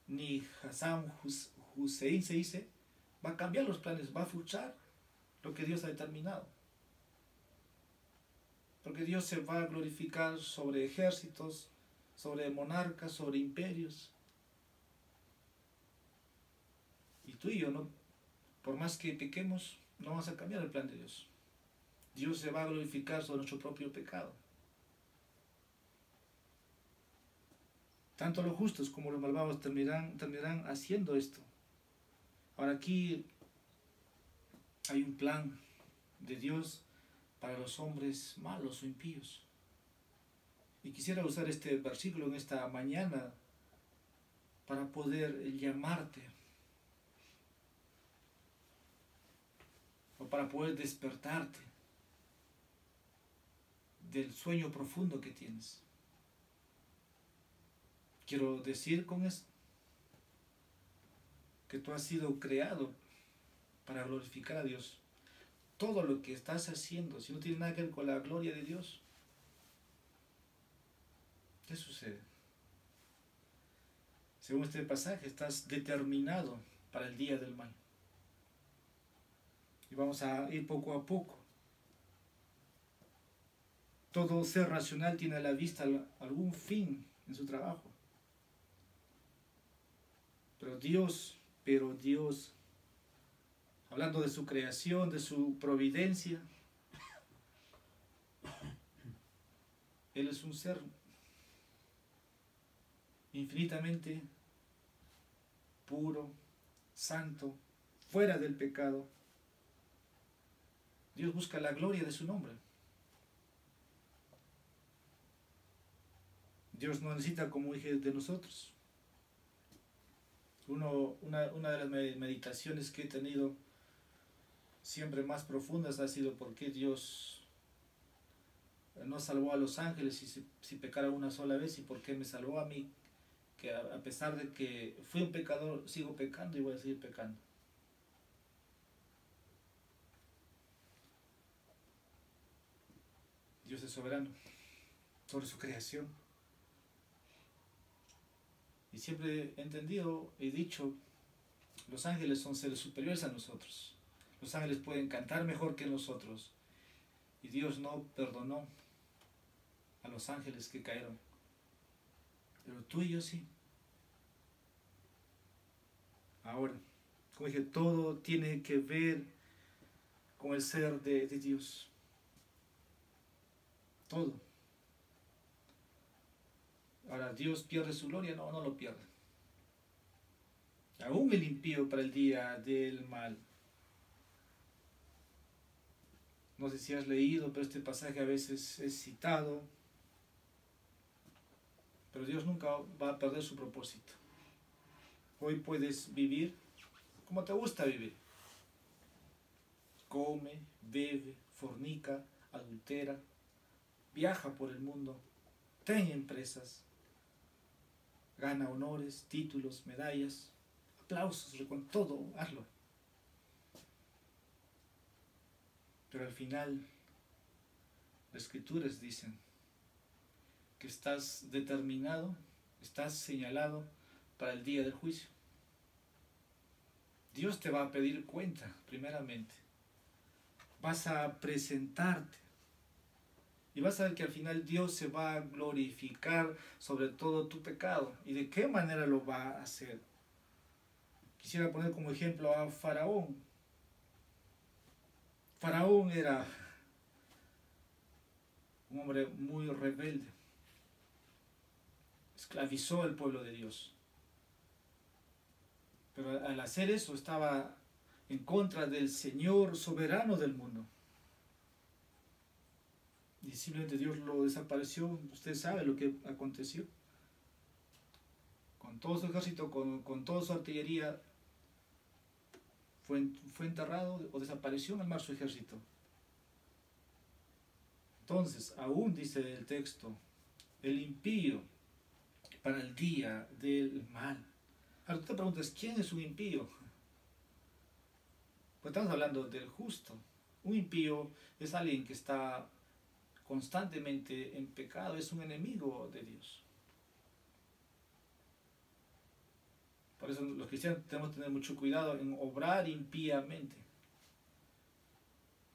S1: ni Saddam Hussein se dice, va a cambiar los planes, va a fruchar lo que Dios ha determinado. Porque Dios se va a glorificar sobre ejércitos, sobre monarcas, sobre imperios. Y tú y yo, no, por más que pequemos, no vamos a cambiar el plan de Dios. Dios se va a glorificar sobre nuestro propio pecado. Tanto los justos como los malvados terminarán haciendo esto. Ahora aquí hay un plan de Dios para los hombres malos o impíos. Y quisiera usar este versículo en esta mañana para poder llamarte o para poder despertarte del sueño profundo que tienes. Quiero decir con esto que tú has sido creado para glorificar a Dios. Todo lo que estás haciendo, si no tiene nada que ver con la gloria de Dios, ¿qué sucede? Según este pasaje, estás determinado para el día del mal. Y vamos a ir poco a poco. Todo ser racional tiene a la vista algún fin en su trabajo. Pero Dios, hablando de su creación, de su providencia, Él es un ser infinitamente puro, santo, fuera del pecado. Dios busca la gloria de su nombre. Dios no necesita, como dije, de nosotros. Una de las meditaciones que he tenido siempre más profundas ha sido por qué Dios no salvó a los ángeles si pecara una sola vez, y por qué me salvó a mí, que a pesar de que fui un pecador, sigo pecando y voy a seguir pecando. Dios es soberano sobre su creación. Y siempre he entendido, he dicho, los ángeles son seres superiores a nosotros. Los ángeles pueden cantar mejor que nosotros. Y Dios no perdonó a los ángeles que cayeron. Pero tú y yo sí. Ahora, como dije, todo tiene que ver con el ser de Dios. Todo. Ahora, ¿Dios pierde su gloria? No, no lo pierde. Aún el impío para el día del mal. No sé si has leído, pero este pasaje a veces es citado. Pero Dios nunca va a perder su propósito. Hoy puedes vivir como te gusta vivir. Come, bebe, fornica, adultera, viaja por el mundo, ten empresas, gana honores, títulos, medallas, aplausos, todo, hazlo. Pero al final, las escrituras dicen que estás determinado, estás señalado para el día del juicio. Dios te va a pedir cuenta, primeramente. Vas a presentarte. Y vas a ver que al final Dios se va a glorificar sobre todo tu pecado. ¿Y de qué manera lo va a hacer? Quisiera poner como ejemplo a Faraón. Faraón era un hombre muy rebelde. Esclavizó al pueblo de Dios. Pero al hacer eso estaba en contra del Señor soberano del mundo. Y simplemente Dios lo desapareció. Usted sabe lo que aconteció. Con todo su ejército, con toda su artillería, fue enterrado o desapareció en el mar su ejército. Entonces, aún dice el texto, el impío para el día del mal. Ahora tú te preguntas, ¿quién es un impío? Pues estamos hablando del justo. Un impío es alguien que está constantemente en pecado, es un enemigo de Dios. Por eso los cristianos tenemos que tener mucho cuidado en obrar impíamente.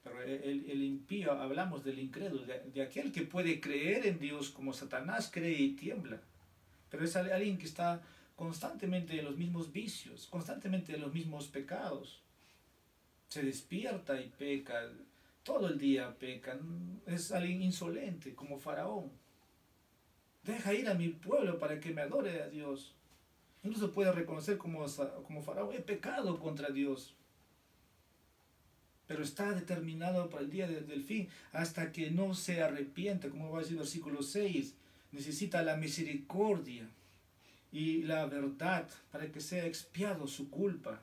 S1: Pero el impío, hablamos del incrédulo, de aquel que puede creer en Dios como Satanás cree y tiembla. Pero es alguien que está constantemente en los mismos vicios, constantemente en los mismos pecados. Se despierta y peca, todo el día peca. Es alguien insolente, como Faraón. Deja ir a mi pueblo para que me adore a Dios. Incluso puede reconocer como Faraón, he pecado contra Dios. Pero está determinado para el día del fin, hasta que no se arrepienta, como va a decir el versículo 6. Necesita la misericordia y la verdad para que sea expiado su culpa.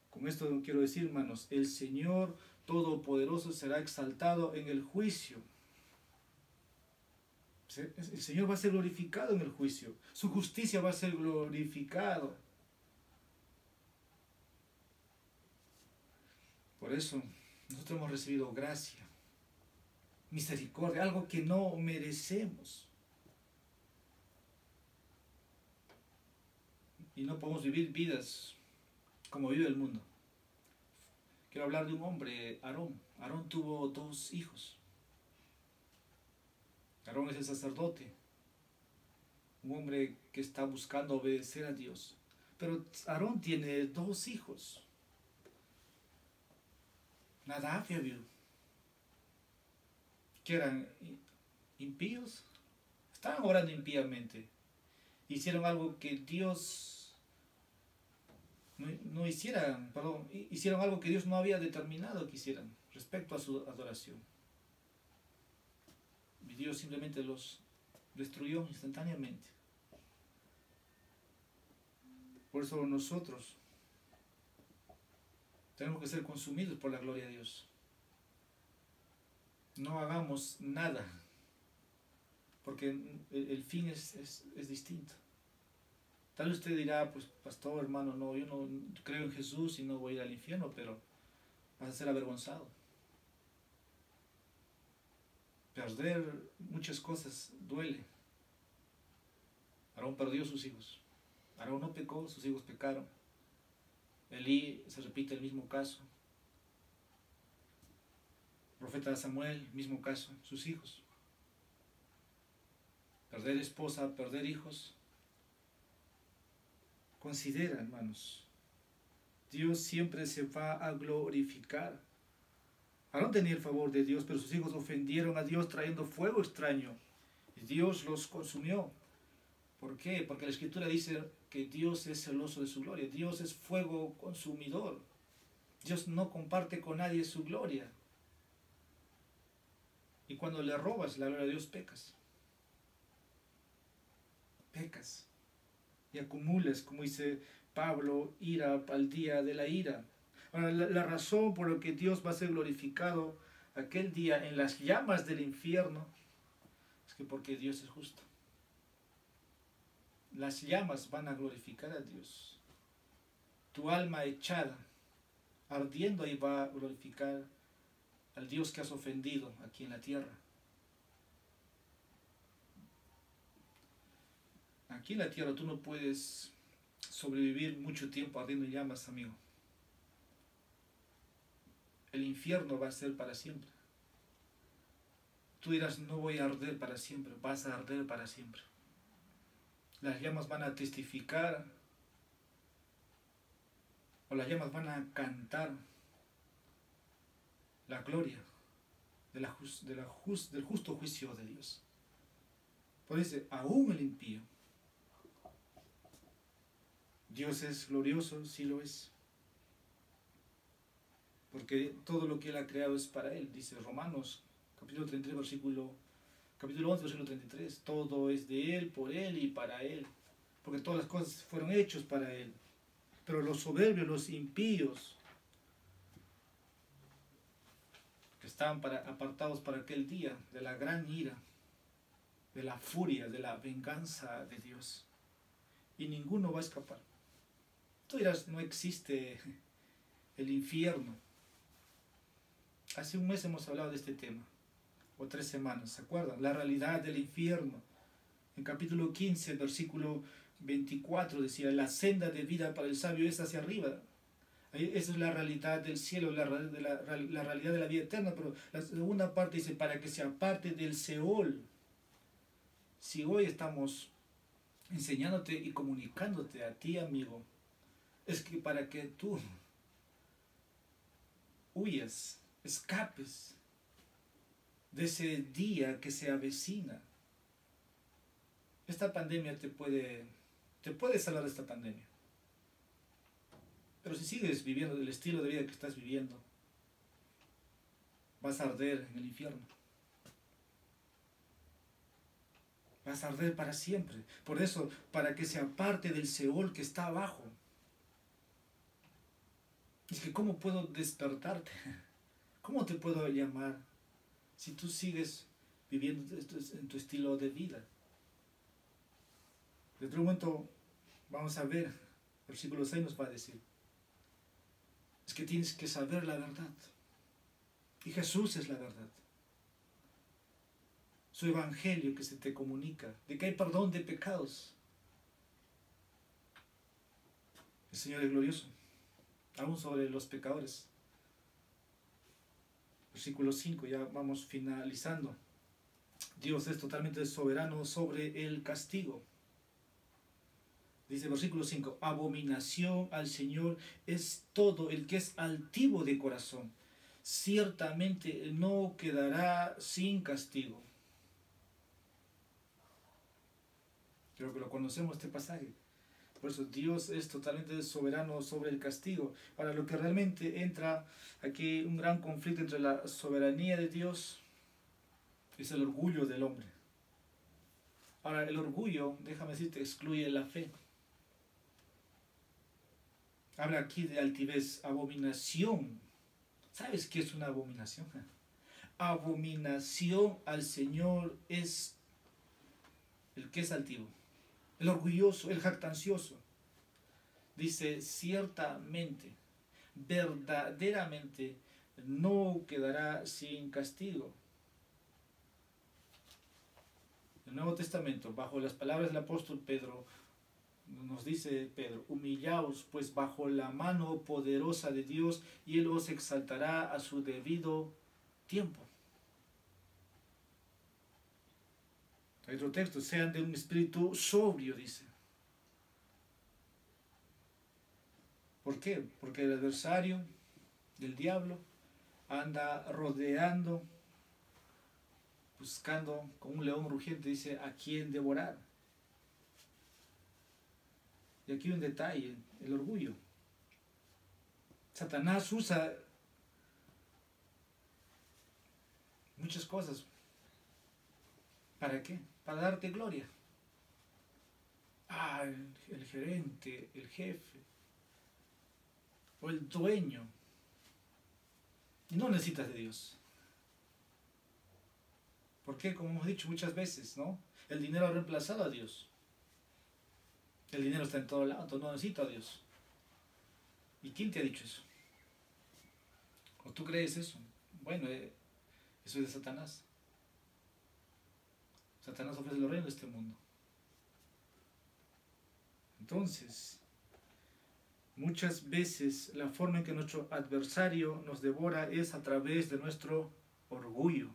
S1: Con esto quiero decir, hermanos, el Señor Todopoderoso será exaltado en el juicio. El Señor va a ser glorificado en el juicio. Su justicia va a ser glorificado. Por eso nosotros hemos recibido gracia, misericordia, algo que no merecemos. Y no podemos vivir vidas como vive el mundo. Quiero hablar de un hombre, Aarón. Aarón tuvo 2 hijos. Aarón es el sacerdote, un hombre que está buscando obedecer a Dios. Pero Aarón tiene 2 hijos. Nadab y Abiú, que eran impíos, estaban orando impíamente. Hicieron algo que Dios no hicieran, perdón, hicieron algo que Dios no había determinado que hicieran respecto a su adoración. Y Dios simplemente los destruyó instantáneamente. Por eso nosotros tenemos que ser consumidos por la gloria de Dios. No hagamos nada, porque el fin es distinto. Tal vez usted dirá, pues pastor, hermano, no, yo no creo en Jesús y no voy a ir al infierno, pero vas a ser avergonzado. Perder muchas cosas duele. Aarón perdió sus hijos. Aarón no pecó, sus hijos pecaron. Elí se repite el mismo caso. El profeta Samuel, mismo caso, sus hijos. Perder esposa, perder hijos. Considera, hermanos, Dios siempre se va a glorificar. Aarón tenía el favor de Dios, pero sus hijos ofendieron a Dios trayendo fuego extraño. Y Dios los consumió. ¿Por qué? Porque la Escritura dice que Dios es celoso de su gloria. Dios es fuego consumidor. Dios no comparte con nadie su gloria. Y cuando le robas la gloria a Dios, pecas. Pecas. Y acumulas, como dice Pablo, ira al día de la ira. Ahora, la razón por la que Dios va a ser glorificado aquel día en las llamas del infierno es que porque Dios es justo. Las llamas van a glorificar a Dios. Tu alma echada, ardiendo ahí, va a glorificar al Dios que has ofendido aquí en la tierra. Aquí en la tierra tú no puedes sobrevivir mucho tiempo ardiendo en llamas, amigo. El infierno va a ser para siempre. Tú dirás, no voy a arder para siempre. Vas a arder para siempre. Las llamas van a testificar, o las llamas van a cantar la gloria del justo juicio de Dios. Por eso, aún el impío, Dios es glorioso, sí lo es. Porque todo lo que Él ha creado es para Él, dice Romanos, capítulo 33, capítulo 11, versículo 33. Todo es de Él, por Él y para Él. Porque todas las cosas fueron hechas para Él. Pero los soberbios, los impíos, que estaban apartados para aquel día de la gran ira, de la furia, de la venganza de Dios. Y ninguno va a escapar. Tú dirás, no existe el infierno. Hace un mes hemos hablado de este tema, o 3 semanas, ¿se acuerdan? La realidad del infierno. En capítulo 15, versículo 24 decía, la senda de vida para el sabio es hacia arriba. Esa es la realidad del cielo, la realidad de la vida eterna, pero la segunda parte dice, para que se aparte del Seol. Si hoy estamos enseñándote y comunicándote a ti, amigo, es que para que tú huyas, escapes de ese día que se avecina. Esta pandemia te puede salvar de esta pandemia. Pero si sigues viviendo el estilo de vida que estás viviendo, vas a arder en el infierno. Vas a arder para siempre. Por eso, para que se aparte del Seol que está abajo. Es que ¿cómo puedo despertarte? ¿Cómo te puedo llamar si tú sigues viviendo esto en tu estilo de vida. De otro momento vamos a ver, versículo 6 nos va a decir, es que tienes que saber la verdad. Y Jesús es la verdad. Su evangelio que se te comunica, de que hay perdón de pecados. El Señor es glorioso, aún sobre los pecadores. Versículo 5, ya vamos finalizando. Dios es totalmente soberano sobre el castigo. Dice versículo 5, abominación al Señor es todo el que es altivo de corazón. Ciertamente no quedará sin castigo. Creo que lo conocemos este pasaje. Por eso Dios es totalmente soberano sobre el castigo. Ahora, lo que realmente entra aquí, un gran conflicto entre la soberanía de Dios, es el orgullo del hombre. Ahora, el orgullo, déjame decirte, excluye la fe. Habla aquí de altivez, abominación. ¿Sabes qué es una abominación? Abominación al Señor es el que es altivo, el orgulloso, el jactancioso. Dice, ciertamente, verdaderamente, no quedará sin castigo. El Nuevo Testamento, bajo las palabras del apóstol Pedro, nos dice Pedro, humillaos pues bajo la mano poderosa de Dios y Él os exaltará a su debido tiempo. Hay otro texto, sean de un espíritu sobrio, dice. ¿Por qué? Porque el adversario del diablo anda rodeando, buscando como un león rugiente, dice, a quién devorar. Y aquí un detalle, el orgullo. Satanás usa muchas cosas. ¿Para qué? Para darte gloria. Ah, el gerente, el jefe, o el dueño. Y no necesitas de Dios. ¿Por qué? Como hemos dicho muchas veces, ¿no? El dinero ha reemplazado a Dios. El dinero está en todo lado, entonces no necesito a Dios. ¿Y quién te ha dicho eso? ¿O tú crees eso? Bueno, eso es de Satanás. Satanás ofrece los reinos de este mundo. Entonces, muchas veces la forma en que nuestro adversario nos devora es a través de nuestro orgullo.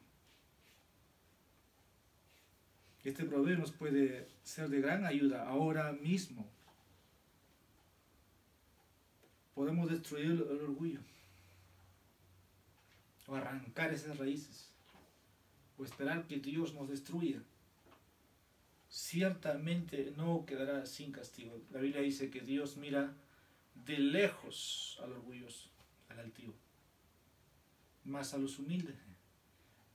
S1: Este proverbio nos puede ser de gran ayuda ahora mismo. Podemos destruir el orgullo, o arrancar esas raíces, o esperar que Dios nos destruya. Ciertamente no quedará sin castigo. La Biblia dice que Dios mira de lejos al orgulloso, al altivo, mas a los humildes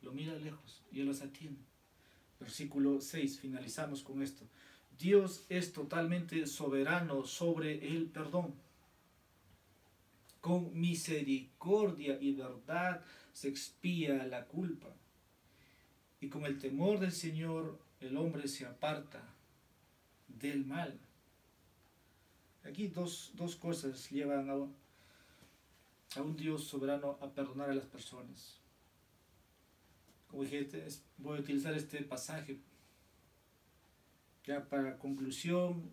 S1: lo mira lejos y Él los atiende. Versículo 6, finalizamos con esto. Dios es totalmente soberano sobre el perdón. Con misericordia y verdad se expía la culpa. Y con el temor del Señor el hombre se aparta del mal. Aquí dos cosas llevan a un Dios soberano a perdonar a las personas. Como dije, voy a utilizar este pasaje ya para conclusión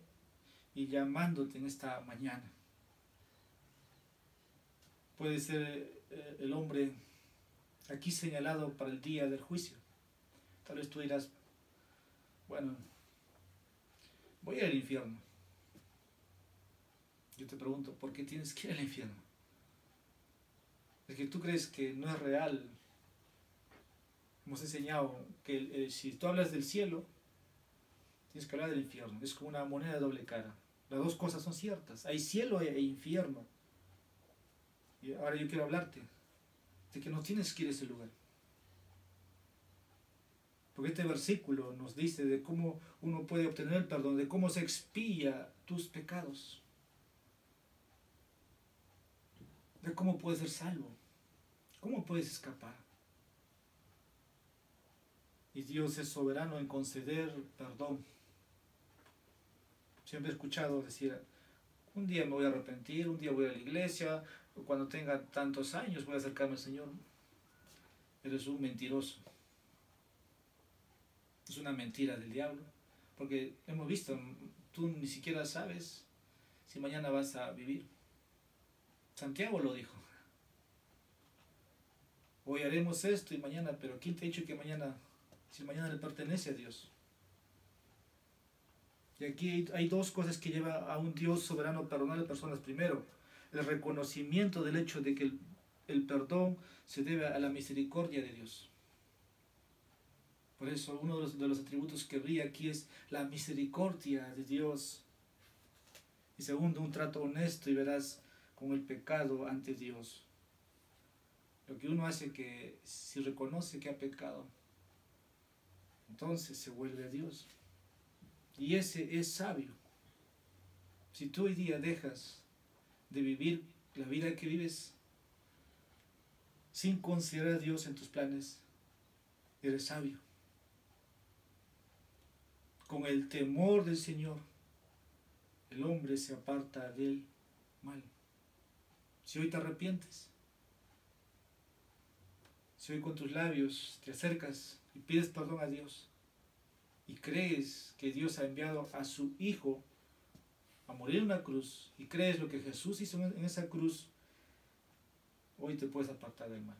S1: y llamándote en esta mañana. Puede ser el hombre aquí señalado para el día del juicio. Tal vez tú dirás, bueno, voy a ir al infierno. Yo te pregunto, ¿por qué tienes que ir al infierno? Es que tú crees que no es real. Hemos enseñado que si tú hablas del cielo, tienes que hablar del infierno. Es como una moneda de doble cara. Las dos cosas son ciertas. Hay cielo e infierno. Y ahora yo quiero hablarte de que no tienes que ir a ese lugar. Porque este versículo nos dice de cómo uno puede obtener el perdón, de cómo se expía tus pecados, de cómo puedes ser salvo, cómo puedes escapar. Y Dios es soberano en conceder perdón. Siempre he escuchado decir, un día me voy a arrepentir, un día voy a la iglesia, o cuando tenga tantos años voy a acercarme al Señor. Eres un mentiroso. Es una mentira del diablo. Porque hemos visto, tú ni siquiera sabes si mañana vas a vivir. Santiago lo dijo. Hoy haremos esto y mañana, pero ¿quién te ha dicho que mañana, si mañana le pertenece a Dios? Y aquí hay dos cosas que llevan a un Dios soberano a perdonar a las personas. Primero, el reconocimiento del hecho de que el perdón se debe a la misericordia de Dios. Por eso uno de los atributos que brilla aquí es la misericordia de Dios. Y segundo, un trato honesto y veraz con el pecado ante Dios. Lo que uno hace que si reconoce que ha pecado, entonces se vuelve a Dios. Y ese es sabio. Si tú hoy día dejas de vivir la vida que vives sin considerar a Dios en tus planes, eres sabio. Con el temor del Señor, el hombre se aparta del mal. Si hoy te arrepientes, si hoy con tus labios te acercas y pides perdón a Dios y crees que Dios ha enviado a su Hijo a morir en una cruz y crees lo que Jesús hizo en esa cruz, hoy te puedes apartar del mal.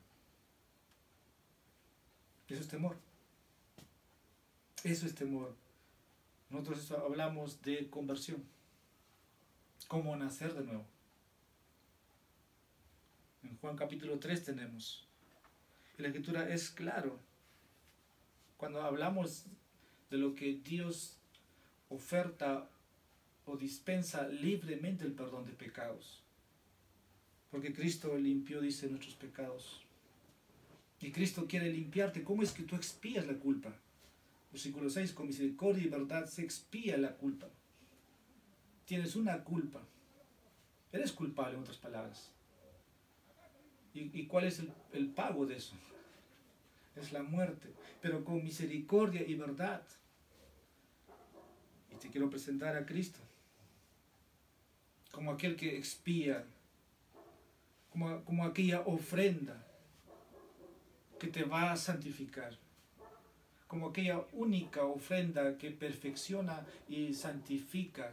S1: Eso es temor. Eso es temor. Nosotros hablamos de conversión. Cómo nacer de nuevo. En Juan capítulo 3 tenemos. Y la escritura es claro. Cuando hablamos de lo que Dios oferta o dispensa libremente el perdón de pecados. Porque Cristo limpió, dice, nuestros pecados. Y Cristo quiere limpiarte. ¿Cómo es que tú expías la culpa? Versículo 6, con misericordia y verdad se expía la culpa. Tienes una culpa. Eres culpable, en otras palabras. ¿Y cuál es el pago de eso? Es la muerte. Pero con misericordia y verdad. Y te quiero presentar a Cristo como aquel que expía, como aquella ofrenda que te va a santificar, como aquella única ofrenda que perfecciona y santifica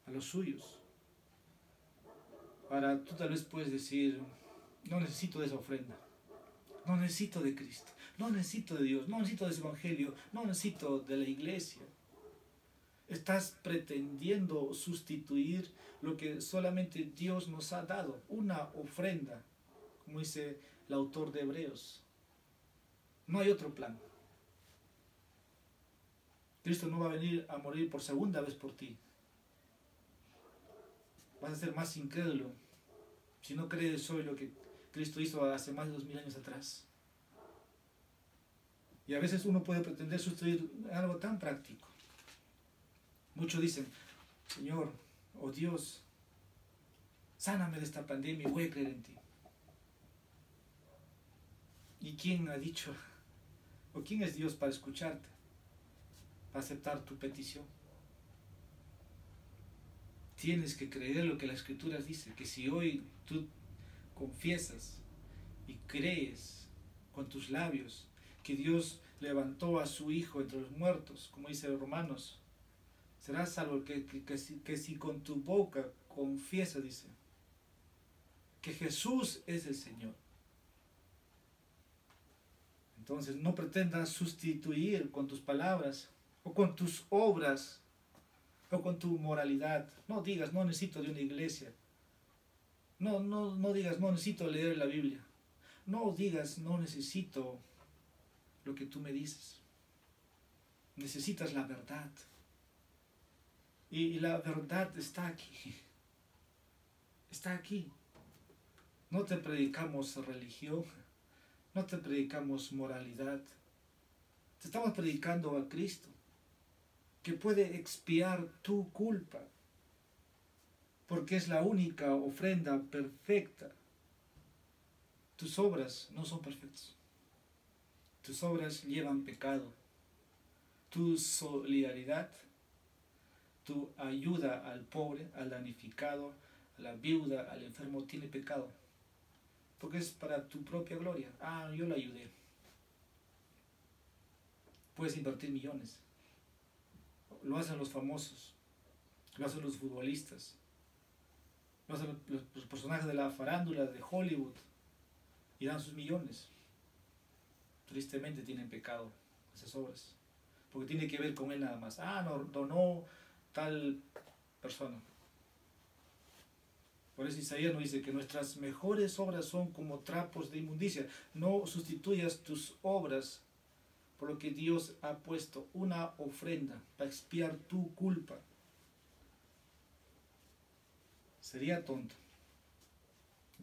S1: a los suyos. Ahora tú tal vez puedes decir, no necesito de esa ofrenda, no necesito de Cristo, no necesito de Dios, no necesito de ese evangelio, no necesito de la iglesia. Estás pretendiendo sustituir lo que solamente Dios nos ha dado, una ofrenda, como dice el autor de Hebreos. No hay otro plan. Cristo no va a venir a morir por segunda vez por ti. Vas a ser más incrédulo si no crees hoy lo que Cristo hizo hace más de 2000 años atrás. Y a veces uno puede pretender sustituir algo tan práctico. Muchos dicen, Señor, oh Dios, sáname de esta pandemia y voy a creer en ti. ¿Y quién ha dicho, o quién es Dios para escucharte, para aceptar tu petición? Tienes que creer lo que la Escritura dice, que si hoy tú confiesas y crees con tus labios que Dios levantó a su Hijo entre los muertos, como dice Romanos, serás salvo que si con tu boca confiesas, dice, que Jesús es el Señor. Entonces no pretendas sustituir con tus palabras o con tus obras o con tu moralidad. No digas, no necesito de una iglesia. No digas, no necesito leer la Biblia. No digas, no necesito lo que tú me dices. Necesitas la verdad. Y la verdad está aquí. Está aquí. No te predicamos religión. No te predicamos moralidad. Te estamos predicando a Cristo, que puede expiar tu culpa, porque es la única ofrenda perfecta. Tus obras no son perfectas. Tus obras llevan pecado. Tu solidaridad, tu ayuda al pobre, al damnificado, a la viuda, al enfermo, tiene pecado. Porque es para tu propia gloria. Ah, yo la ayudé. Puedes invertir millones. Lo hacen los famosos, lo hacen los futbolistas, lo hacen los personajes de la farándula de Hollywood y dan sus millones. Tristemente tienen pecado esas obras, porque tiene que ver con él nada más. Ah, no, donó tal persona. Por eso Isaías nos dice que nuestras mejores obras son como trapos de inmundicia. No sustituyas tus obras por lo que Dios ha puesto, una ofrenda para expiar tu culpa. Sería tonto.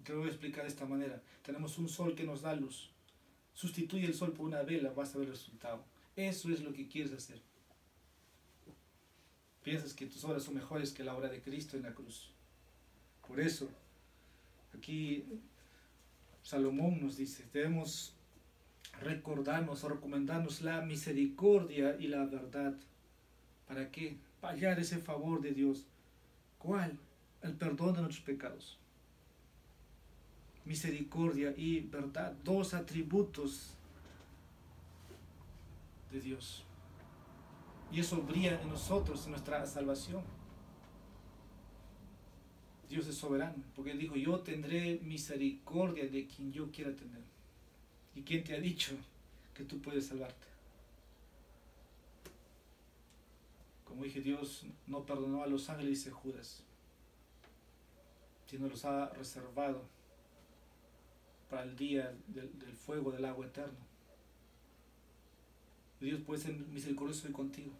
S1: Te lo voy a explicar de esta manera. Tenemos un sol que nos da luz. Sustituye el sol por una vela, vas a ver el resultado. Eso es lo que quieres hacer. Piensas que tus obras son mejores que la obra de Cristo en la cruz. Por eso, aquí Salomón nos dice, debemos recordarnos o recomendarnos la misericordia y la verdad. ¿Para qué? Para hallar ese favor de Dios. ¿Cuál? El perdón de nuestros pecados. Misericordia y verdad, dos atributos de Dios. Y eso brilla en nosotros, en nuestra salvación. Dios es soberano, porque Él dijo, yo tendré misericordia de quien yo quiera tener. ¿Y quién te ha dicho que tú puedes salvarte? Como dije, Dios no perdonó a los ángeles, dice Judas, sino los ha reservado para el día del fuego del agua eterno. Y Dios puede ser misericordioso contigo,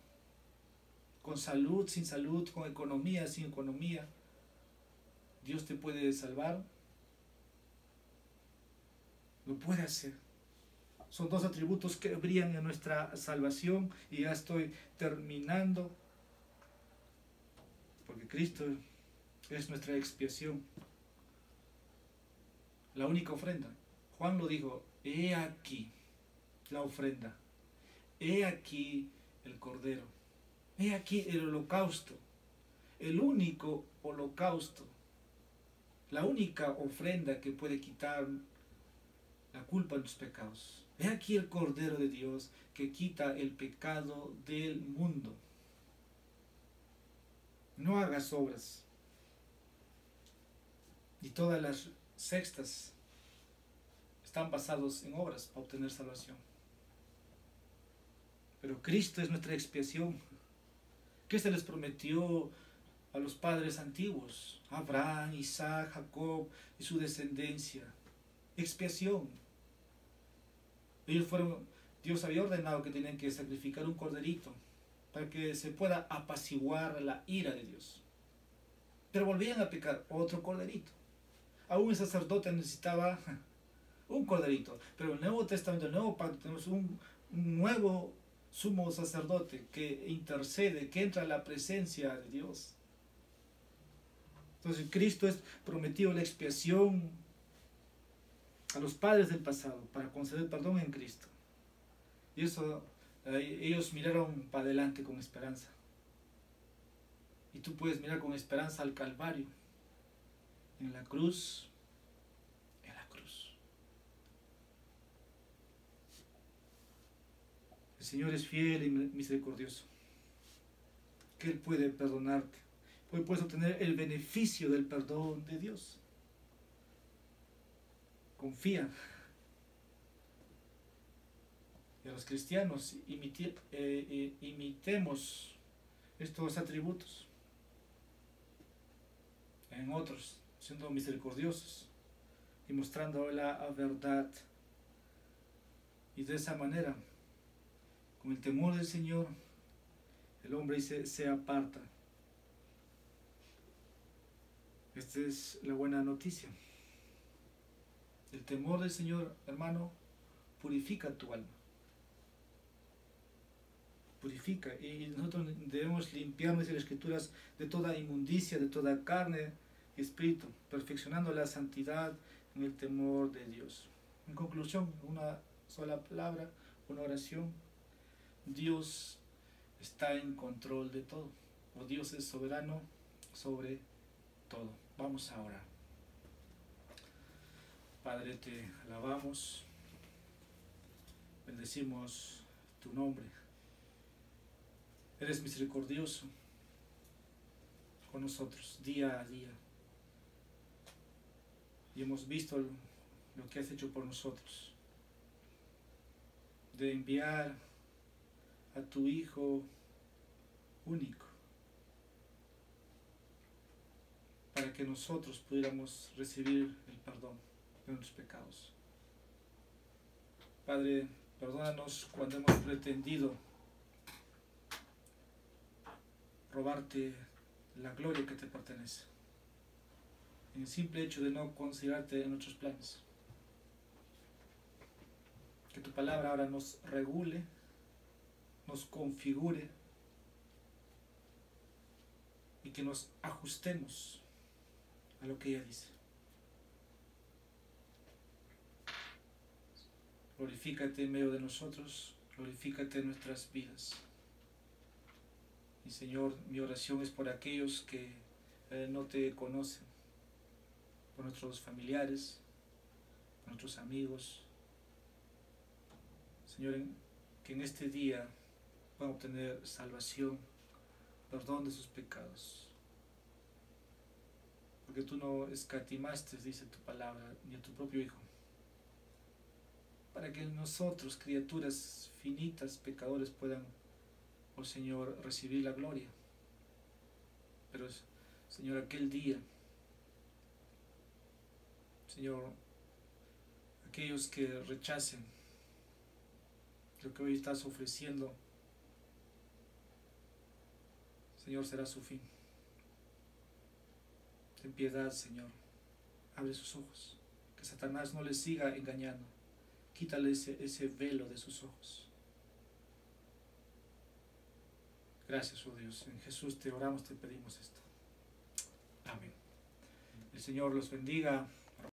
S1: con salud, sin salud, con economía, sin economía. Dios te puede salvar, lo puede hacer. Son dos atributos que brillan en nuestra salvación. Y ya estoy terminando, porque Cristo es nuestra expiación, la única ofrenda. Juan lo dijo, he aquí la ofrenda, he aquí el cordero, he aquí el holocausto, el único holocausto, la única ofrenda que puede quitar la culpa de tus pecados. He aquí el Cordero de Dios que quita el pecado del mundo. No hagas obras. Y todas las sextas están basadas en obras para obtener salvación. Pero Cristo es nuestra expiación. ¿Qué se les prometió a los padres antiguos? Abraham, Isaac, Jacob y su descendencia. Expiación. Dios había ordenado que tenían que sacrificar un corderito para que se pueda apaciguar la ira de Dios. Pero volvían a pecar, otro corderito. Aún el sacerdote necesitaba un corderito. Pero en el Nuevo Testamento, en el Nuevo Pacto, tenemos un nuevo sumo sacerdote que intercede, que entra a la presencia de Dios. Entonces Cristo es prometido la expiación a los padres del pasado para conceder perdón en Cristo. Y eso, ellos miraron para adelante con esperanza. Y tú puedes mirar con esperanza al Calvario, en la cruz, en la cruz. El Señor es fiel y misericordioso, que Él puede perdonarte. Hoy puedes obtener el beneficio del perdón de Dios. Confía. Y a los cristianos imitemos estos atributos en otros, siendo misericordiosos y mostrando la verdad. Y de esa manera, con el temor del Señor, el hombre se aparta. Esta es la buena noticia. El temor del Señor, hermano, purifica tu alma. Purifica. Y nosotros debemos limpiarnos, dice las Escrituras, de toda inmundicia, de toda carne y espíritu, perfeccionando la santidad en el temor de Dios. En conclusión, una sola palabra, una oración. Dios está en control de todo, o Dios es soberano sobre todo. Vamos a orar. Padre, te alabamos, bendecimos tu nombre. Eres misericordioso con nosotros día a día, y hemos visto lo que has hecho por nosotros, de enviar a tu Hijo único para que nosotros pudiéramos recibir el perdón de nuestros pecados. Padre, perdónanos cuando hemos pretendido robarte la gloria que te pertenece, en el simple hecho de no considerarte en nuestros planes. Que tu palabra ahora nos regule, nos configure y que nos ajustemos a lo que ella dice. Glorifícate en medio de nosotros, glorifícate en nuestras vidas. Y Señor, mi oración es por aquellos que no te conocen, por nuestros familiares, por nuestros amigos. Señor, que en este día puedan obtener salvación, perdón de sus pecados. Porque tú no escatimaste, dice tu palabra, ni a tu propio Hijo, para que nosotros, criaturas finitas, pecadores, puedan, oh Señor, recibir la gloria. Pero, Señor, aquel día, Señor, aquellos que rechacen lo que hoy estás ofreciendo, Señor, será su fin. Ten piedad, Señor. Abre sus ojos. Que Satanás no les siga engañando. Quítale ese velo de sus ojos. Gracias, oh Dios. En Jesús te oramos, te pedimos esto. Amén. El Señor los bendiga.